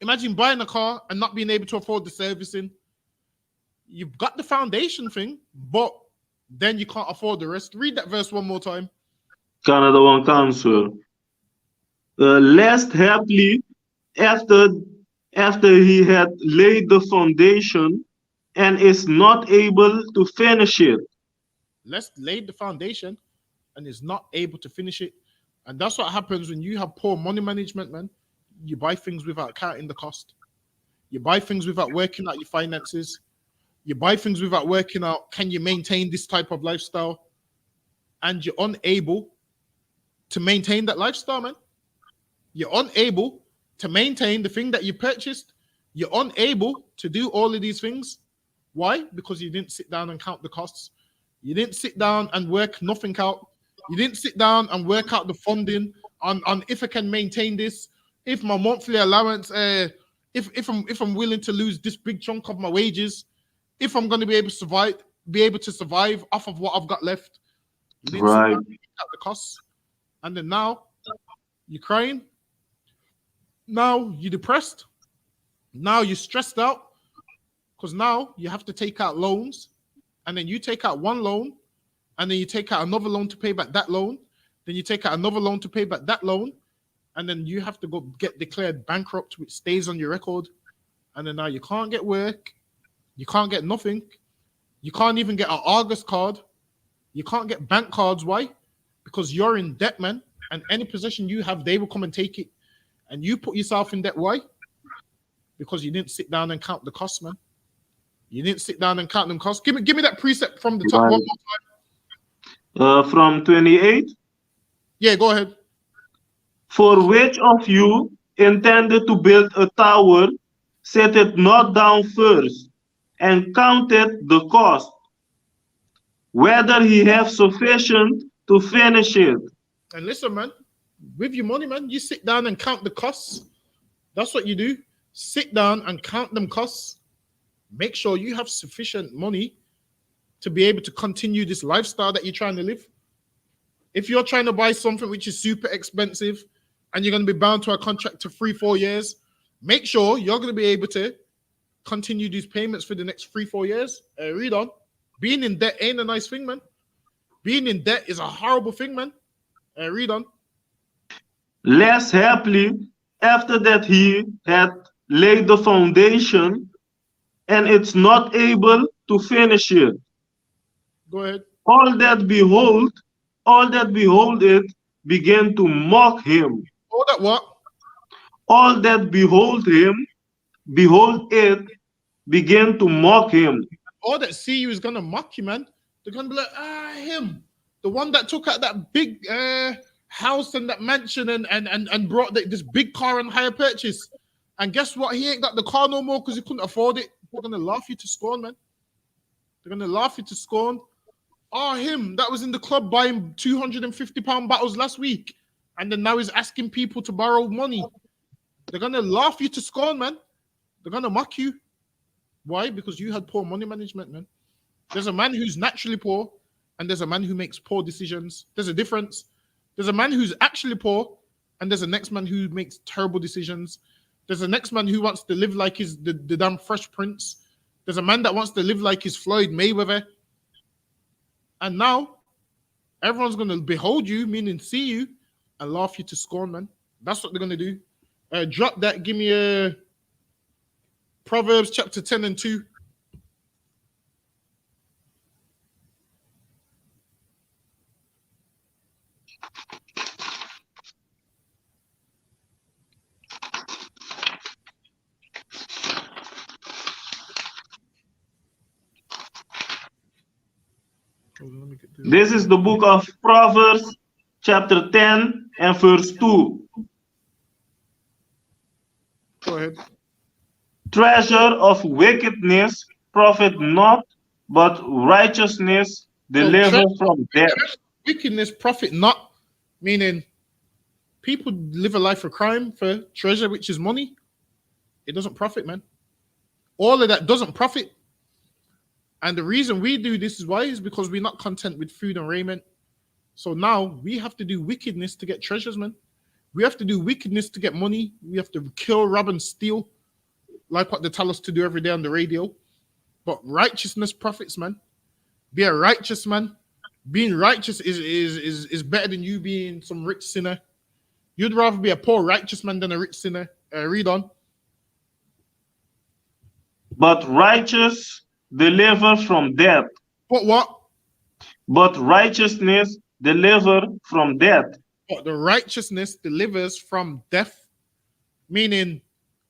Imagine buying a car and not being able to afford the servicing. You've got the foundation thing, but then you can't afford the rest. Read that verse one more time. Canada one can, sir. Lest happily, after he had laid the foundation and is not able to finish it. Let's lay the foundation and is not able to finish it. And that's what happens when you have poor money management, man. You buy things without counting the cost. You buy things without working out your finances. You buy things without working out, can you maintain this type of lifestyle? And you're unable to maintain that lifestyle, man. You're unable to maintain the thing that you purchased. You're unable to do all of these things. Why? Because you didn't sit down and count the costs. You didn't sit down and work nothing out. You didn't sit down and work out the funding on if I can maintain this, if my monthly allowance, if I'm willing to lose this big chunk of my wages, if I'm going to be able to survive off of what I've got left. You didn't sit down and count the costs. And then now you're crying. Now you're depressed. Now you're stressed out because now you have to take out loans, and then you take out one loan, and then you take out another loan to pay back that loan. Then you take out another loan to pay back that loan, and then you have to go get declared bankrupt, which stays on your record. And then now you can't get work. You can't get nothing. You can't even get an August card. You can't get bank cards. Why? Because you're in debt, man. And any possession you have, they will come and take it. And you put yourself in debt. Why? Because you didn't sit down and count the costs, man. You didn't sit down and count them costs. Give me that precept from the top one more time. From 28. Yeah, go ahead. For which of you intended to build a tower, set it not down first, and counted the cost, whether he have sufficient to finish it. And listen, man, with your money, man, you sit down and count the costs. That's what you do. Sit down and count them costs. Make sure you have sufficient money to be able to continue this lifestyle that you're trying to live. If you're trying to buy something which is super expensive and you're going to be bound to a contract to 3-4 years, make sure you're going to be able to continue these payments for the next 3-4 years. Read on. Being in debt ain't a nice thing, man. Being in debt is a horrible thing, man. Read on. Less happily, after that he had laid the foundation and it's not able to finish it. Go ahead. all that behold it began to mock him. All that what? All that behold it began to mock him. All that see you is gonna mock you, man. They're gonna be like, him, the one that took out that big house and that mansion and brought this big car on hire purchase. And guess what? He ain't got the car no more because he couldn't afford it. They're gonna laugh you to scorn, man. They're gonna laugh you to scorn. Him that was in the club buying £250 bottles last week, and then now he's asking people to borrow money. They're gonna laugh you to scorn, man. They're gonna mock you. Why? Because you had poor money management, man. There's a man who's naturally poor, and there's a man who makes poor decisions. There's a difference. There's a man who's actually poor, and there's a next man who makes terrible decisions. There's a next man who wants to live like he's the damn Fresh Prince. There's a man that wants to live like he's Floyd Mayweather. And now, everyone's going to behold you, meaning see you, and laugh you to scorn, man. That's what they're going to do. Drop that. Give me a Proverbs chapter 10 and 2. This is the book of Proverbs, chapter 10 and verse 2. Go ahead. Treasure of wickedness profit not, but righteousness deliver from death. Wickedness profit not, meaning people live a life of crime for treasure, which is money. It doesn't profit, man. All of that doesn't profit. And the reason we do this is why? Is because we're not content with food and raiment. So now we have to do wickedness to get treasures, man. We have to do wickedness to get money. We have to kill, rob, and steal, like what they tell us to do every day on the radio. But righteousness profits, man. Be a righteous man. Being righteous is better than you being some rich sinner. You'd rather be a poor righteous man than a rich sinner. Read on. But righteous deliver from death. What? But righteousness deliver from death. But the righteousness delivers from death. Meaning,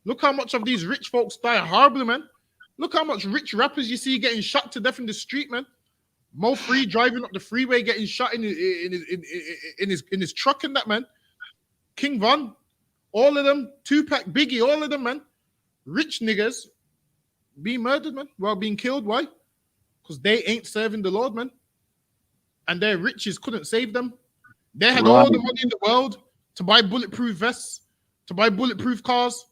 look how much of these rich folks die horribly, man. Look how much rich rappers you see getting shot to death in the street, man. Mo Free driving up the freeway getting shot in his truck and that, man. King Von, all of them, Tupac, Biggie, all of them, man. Rich niggas being murdered, man, while being killed. Why? Because they ain't serving the Lord, man. And their riches couldn't save them. They had all the money in the world to buy bulletproof vests, to buy bulletproof cars.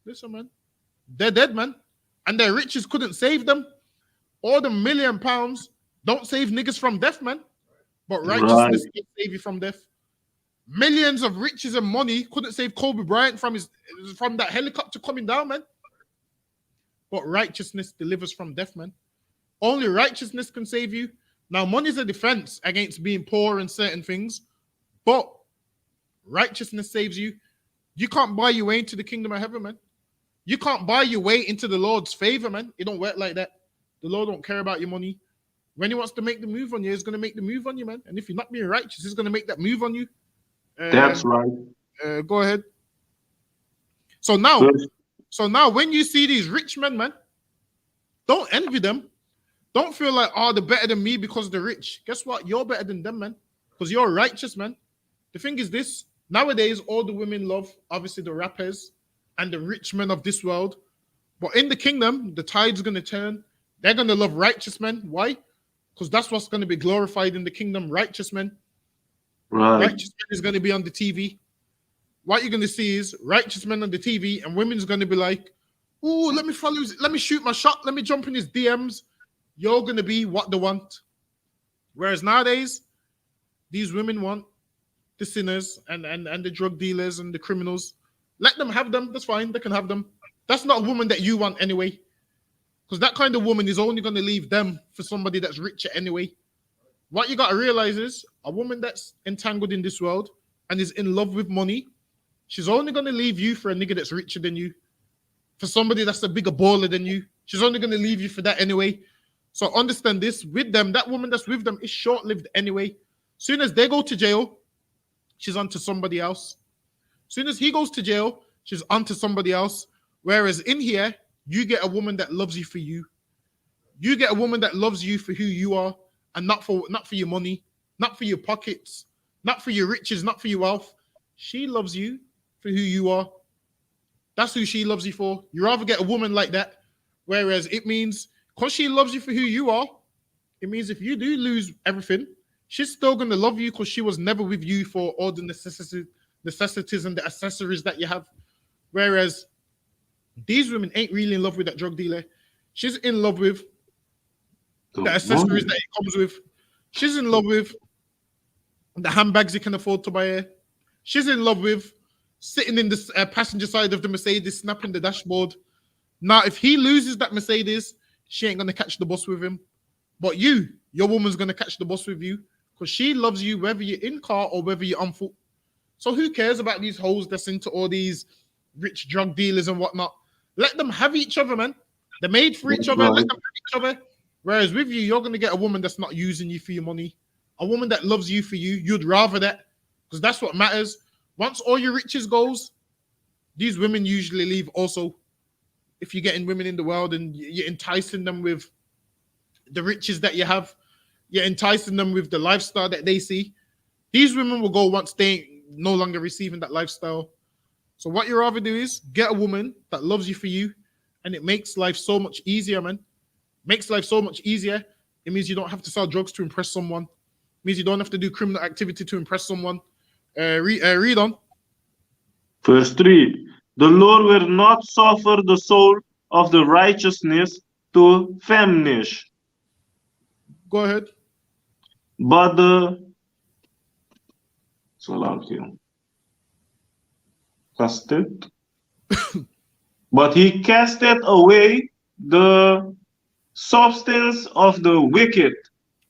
Listen, man, they're dead, man. And their riches couldn't save them. All the £1 million don't save niggas from death, man. But righteousness can save you from death. Millions of riches and money couldn't save Kobe Bryant from that helicopter coming down, man. But righteousness delivers from death, man. Only righteousness can save you. Now, money is a defense against being poor and certain things, but righteousness saves you. You can't buy your way into the kingdom of heaven, man. You can't buy your way into the Lord's favor, man. It don't work like that. The Lord don't care about your money. When he wants to make the move on you, he's going to make the move on you, man. And if you're not being righteous, he's going to make that move on you. That's right. Go ahead. So now when you see these rich men, man, don't envy them. Don't feel like, they're better than me because they're rich. Guess what? You're better than them, man. Because you're righteous, man. The thing is this. Nowadays, all the women love, obviously, the rappers and the rich men of this world. But in the kingdom, the tide's going to turn. They're going to love righteous men. Why? Because that's what's going to be glorified in the kingdom. Righteous men. Right. Righteous men is going to be on the TV. What you're going to see is righteous men on the TV, and women's going to be like, "Ooh, let me shoot my shot. Let me jump in his DMs." You're going to be what they want. Whereas nowadays, these women want the sinners and the drug dealers and the criminals. Let them have them. That's fine. They can have them. That's not a woman that you want anyway. Because that kind of woman is only going to leave them for somebody that's richer anyway. What you got to realize is a woman that's entangled in this world and is in love with money, she's only going to leave you for a nigga that's richer than you. For somebody that's a bigger baller than you. She's only going to leave you for that anyway. So understand this, with them, that woman that's with them is short-lived anyway. Soon as they go to jail, she's on to somebody else. Soon as he goes to jail, she's on to somebody else. Whereas in here, you get a woman that loves you for you. You get a woman that loves you for who you are, and not for your money, not for your pockets, not for your riches, not for your wealth. She loves you for who you are. That's who she loves you for. You rather get a woman like that. Whereas it means, because she loves you for who you are, it means if you do lose everything, she's still going to love you because she was never with you for all the necessities and the accessories that you have. Whereas these women ain't really in love with that drug dealer. She's in love with the accessories that it comes with. She's in love with the handbags you can afford to buy her. She's in love with sitting in the passenger side of the Mercedes, snapping the dashboard. Now, if he loses that Mercedes, she ain't going to catch the bus with him. But you, your woman's going to catch the bus with you because she loves you whether you're in car or whether you're on foot. So who cares about these hoes that's into all these rich drug dealers and whatnot? Let them have each other, man. They're made for each other. Let them have each other. Whereas with you, you're going to get a woman that's not using you for your money. A woman that loves you for you. You'd rather that because that's what matters. Once all your riches goes, these women usually leave also. If you're getting women in the world and you're enticing them with the riches that you have, you're enticing them with the lifestyle that they see, these women will go once they no longer receiving that lifestyle. So what you rather do is get a woman that loves you for you, and it makes life so much easier, man. Makes life so much easier. It means you don't have to sell drugs to impress someone. It means you don't have to do criminal activity to impress someone. Read on. Verse 3. The Lord will not suffer the soul of the righteousness to famish. Go ahead. But the casted. But he casteth away the substance of the wicked.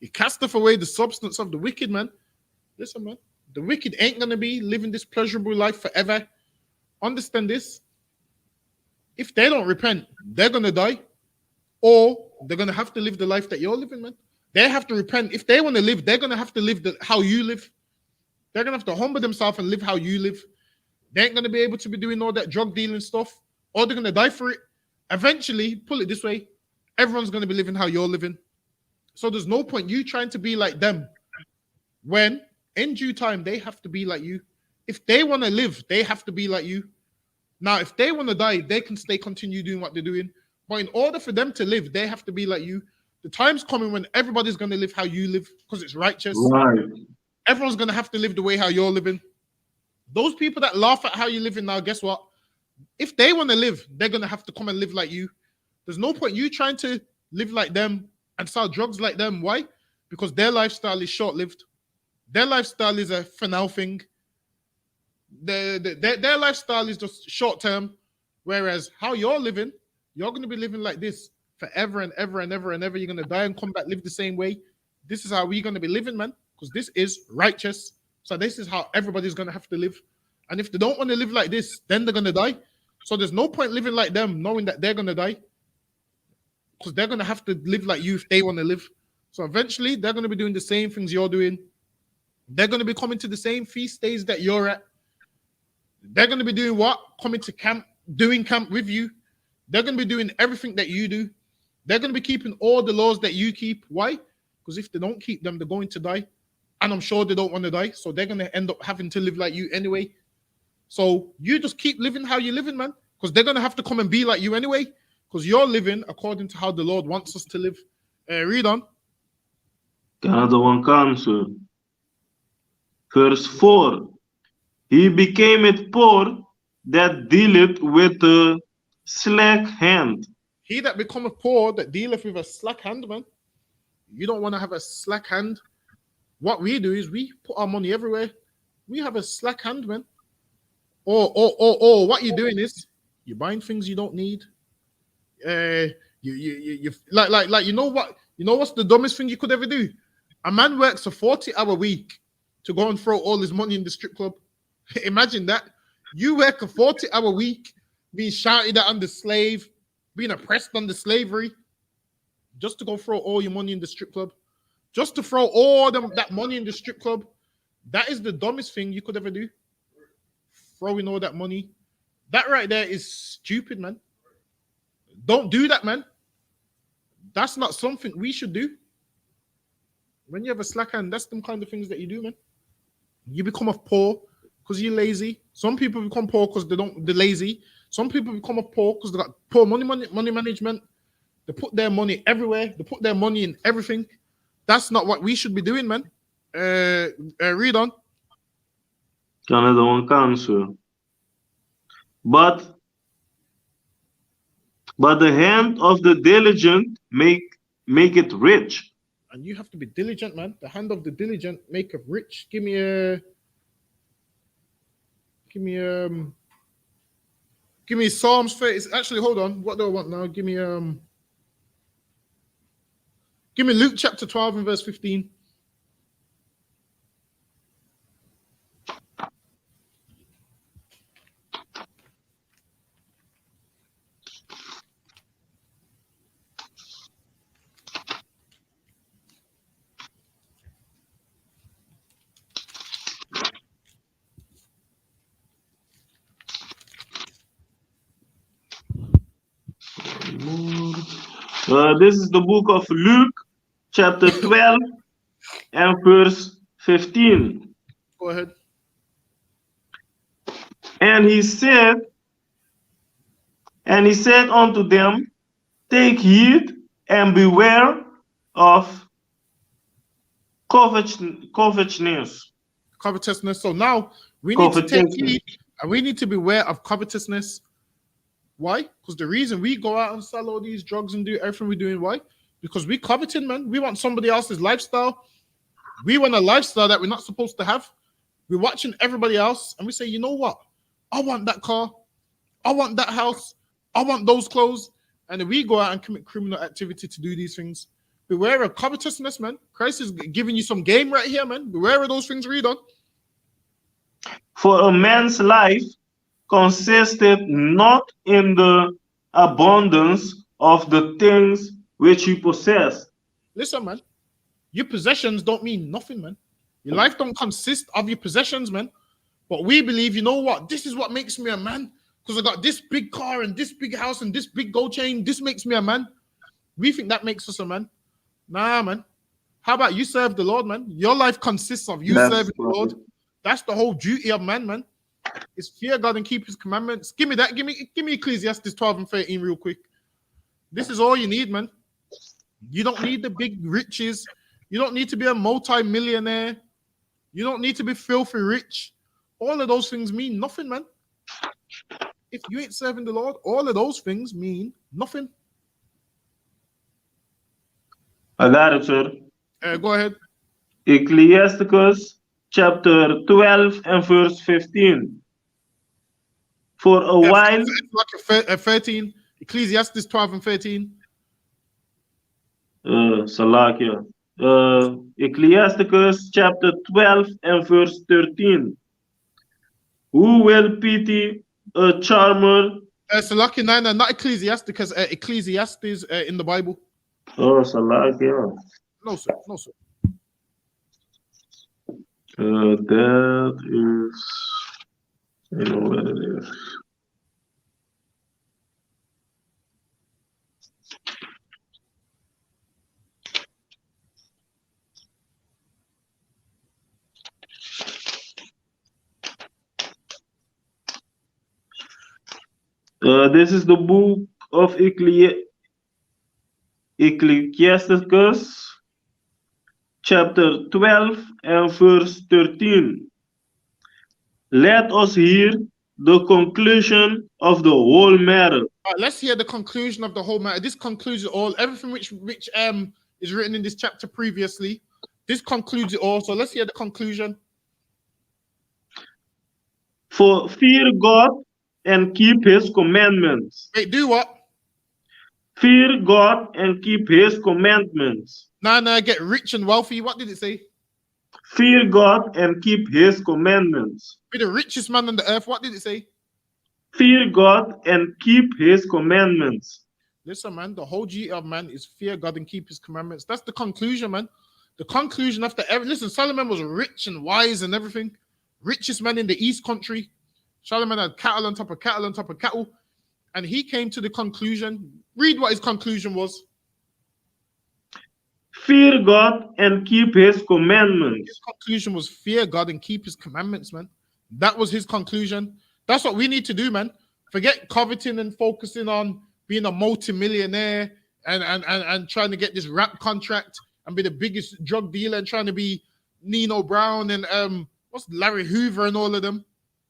He casteth away the substance of the wicked, man. Listen, man. The wicked ain't going to be living this pleasurable life forever. Understand this. If they don't repent, they're going to die. Or they're going to have to live the life that you're living, man. They have to repent. If they want to live, they're going to have to live how you live. They're going to have to humble themselves and live how you live. They ain't going to be able to be doing all that drug dealing stuff. Or they're going to die for it. Eventually, pull it this way, everyone's going to be living how you're living. So there's no point you trying to be like them when in due time they have to be like you. If they want to live, they have to be like you. Now, if they want to die, they can continue doing what they're doing. But in order for them to live, they have to be like you. The time's coming when everybody's going to live how you live because it's righteous. Right. Everyone's going to have to live the way how you're living. Those people that laugh at how you're living now, guess what? If they want to live, they're going to have to come and live like you. There's no point you trying to live like them and sell drugs like them. Why? Because their lifestyle is short-lived. Their lifestyle is a for now thing. Their lifestyle is just short-term. Whereas how you're living, you're going to be living like this forever and ever and ever and ever. You're going to die and come back, live the same way. This is how we're going to be living, man. Because this is righteous. So this is how everybody's going to have to live. And if they don't want to live like this, then they're going to die. So there's no point living like them, knowing that they're going to die. Because they're going to have to live like you if they want to live. So eventually, they're going to be doing the same things you're doing. They're going to be coming to the same feast days that you're at. They're going to be doing what? Coming to camp, doing camp with you. They're going to be doing everything that you do. They're going to be keeping all the laws that you keep. Why? Because if they don't keep them, they're going to die. And I'm sure they don't want to die. So they're going to end up having to live like you anyway. So you just keep living how you're living, man. Because they're going to have to come and be like you anyway. Because you're living according to how the Lord wants us to live. Read on. Another one comes. Verse 4. He became it poor that dealeth with a slack hand. He that becometh poor that dealeth with a slack hand, man. You don't want to have a slack hand. What we do is we put our money everywhere. We have a slack hand, man. Or what you're doing is you're buying things you don't need. You like you know what's the dumbest thing you could ever do? A man works a 40-hour week to go and throw all his money in the strip club. Imagine that. You work a 40-hour week being shouted at under slave, being oppressed under slavery. just to go throw all your money in the strip club, just to throw all that money in the strip club. That is the dumbest thing you could ever do. Throwing all that money. That right there is stupid, man. Don't do that, man. That's not something we should do. When you have a slack hand, that's the kind of things that you do, man. You become poor because you're lazy. Some people become poor because they're lazy. Some people become poor because they got poor money management. They put their money everywhere. They put their money in everything. That's not what we should be doing, man. Read on. Another one answer. But the hand of the diligent make it rich. And you have to be diligent, man. The hand of the diligent make it rich. Give me Psalms 30. Actually, hold on. What do I want now? Give me Luke chapter 12 and verse 15. This is the book of Luke, chapter 12 and verse 15. Go ahead. And he said unto them, take heed and beware of covetousness. So now we need to take heed and we need to beware of covetousness. Why? Because the reason we go out and sell all these drugs and do everything we're doing, why? Because we coveting, man. We want somebody else's lifestyle. We want a lifestyle that we're not supposed to have. We're watching everybody else and we say, you know what? I want that car. I want that house. I want those clothes. And then we go out and commit criminal activity to do these things. Beware of covetousness, man. Christ is giving you some game right here, man. Beware of those things. Read on. For a man's life consisted not in the abundance of the things which he possessed. Listen, man. Your possessions don't mean nothing, man. Your life don't consist of your possessions, man. But we believe, you know what? This is what makes me a man. Because I got this big car and this big house and this big gold chain. This makes me a man. We think that makes us a man. Nah, man. How about you serve the Lord, man? Your life consists of you serving the Lord. That's the whole duty of man, man. It's fear God and keep his commandments. Give me that. Give me Ecclesiastes 12 and 13 real quick. This is all you need, man. You don't need the big riches. You don't need to be a multi-millionaire. You don't need to be filthy rich. All of those things mean nothing, man. If you ain't serving the Lord, all of those things mean nothing. I got it, sir. Go ahead. Ecclesiasticus chapter 12 and verse 15. For a while. 13. Ecclesiastes 12 and 13. Salakia. Ecclesiasticus chapter 12 and verse 13. Who will pity a charmer? Salakia, no, not Ecclesiasticus. Ecclesiastes in the Bible. Oh, Salakia. No, sir. No, sir. That is, I know what it is. This is the book of Ecclesiasticus, chapter 12 and verse 13. Let us hear the conclusion of the whole matter. Let's hear the conclusion of the whole matter. This concludes it all. Everything which is written in this chapter previously. This concludes it all. So let's hear the conclusion. For fear God and keep his commandments. Wait, do what? Fear God and keep his commandments. No, get rich and wealthy. What did it say? Fear God and keep his commandments. Be the richest man on the earth. What did it say? Fear God and keep his commandments. Listen, man, the whole duty of man is fear God and keep his commandments. That's the conclusion, man. The conclusion after listen, Solomon was rich and wise and everything. Richest man in the East country. Solomon had cattle on top of cattle on top of cattle. And he came to the conclusion. Read what his conclusion was. Fear God and keep his commandments. His conclusion was fear God and keep his commandments, man. That was his conclusion. That's what we need to do, man. Forget coveting and focusing on being a multimillionaire and trying to get this rap contract and be the biggest drug dealer and trying to be Nino Brown and what's Larry Hoover and all of them.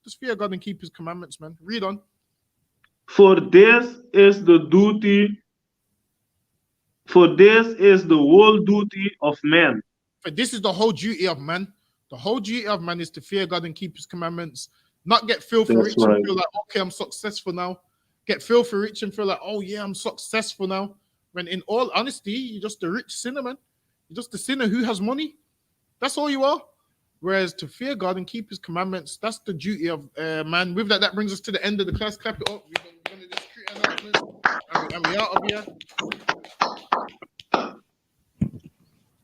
Just fear God and keep his commandments, man. Read on. For this is the duty, for this is the whole duty of man. For this is the whole duty of man. The whole duty of man is to fear God and keep his commandments. Not get filthy That's rich right. and feel like, okay, I'm successful now. Get filthy rich and feel like, oh yeah, I'm successful now. When in all honesty, you're just a rich sinner, man. You're just a sinner who has money. That's all you are. Whereas to fear God and keep his commandments, that's the duty of man. With that, that brings us to the end of the class. Clap it up. We're going to discreet announcements. And we out of here.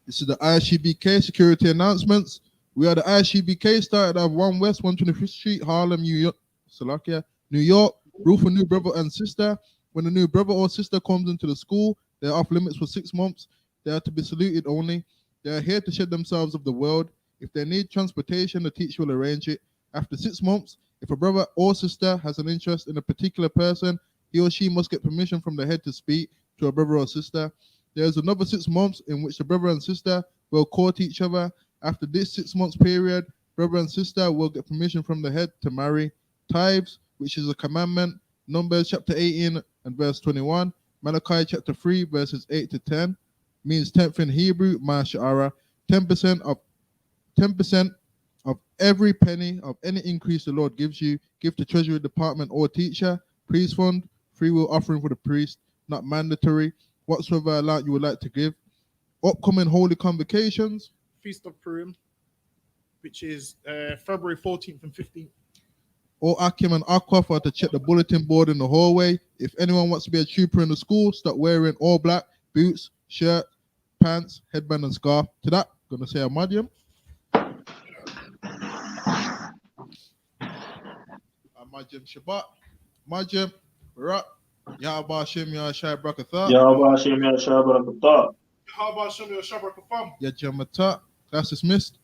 This is the I.S.U.P.K security announcements. We are the I.S.U.P.K started at 1 West 125th Street, Harlem, New York. New York. Rule for new brother and sister. When a new brother or sister comes into the school, they are off limits for 6 months. They are to be saluted only. They are here to shed themselves of the world. If they need transportation, the teacher will arrange it. After 6 months, if a brother or sister has an interest in a particular person, he or she must get permission from the head to speak to a brother or sister. There is another 6 months in which the brother and sister will court each other. After this 6 months period, brother and sister will get permission from the head to marry. Tithes, which is a commandment, Numbers chapter 18 and verse 21, Malachi chapter 3 verses 8 to 10, means 10th in Hebrew, Ma'ashara, 10% of every penny of any increase the Lord gives you, give to treasury department or teacher, priest fund, free will offering for the priest, not mandatory, whatsoever amount you would like to give. Upcoming holy convocations. Feast of Purim, which is February 14th and 15th. All Akim and Aquaf are to check the bulletin board in the hallway. If anyone wants to be a trooper in the school, start wearing all black, boots, shirt, pants, headband, and scarf. To that, I'm going to say a Madiam. Majim Shabbat, Majim, Barak, Yahaba Shem Yahashai Brakatha, Yahweh Hashem Yahshua Barakatah. How about Shem Yahshua Kafam? Yajamata. Class dismissed.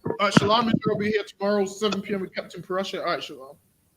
All right, Shalom. We'll be here tomorrow, 7 p.m. with Captain Parasha. All right, Shalom.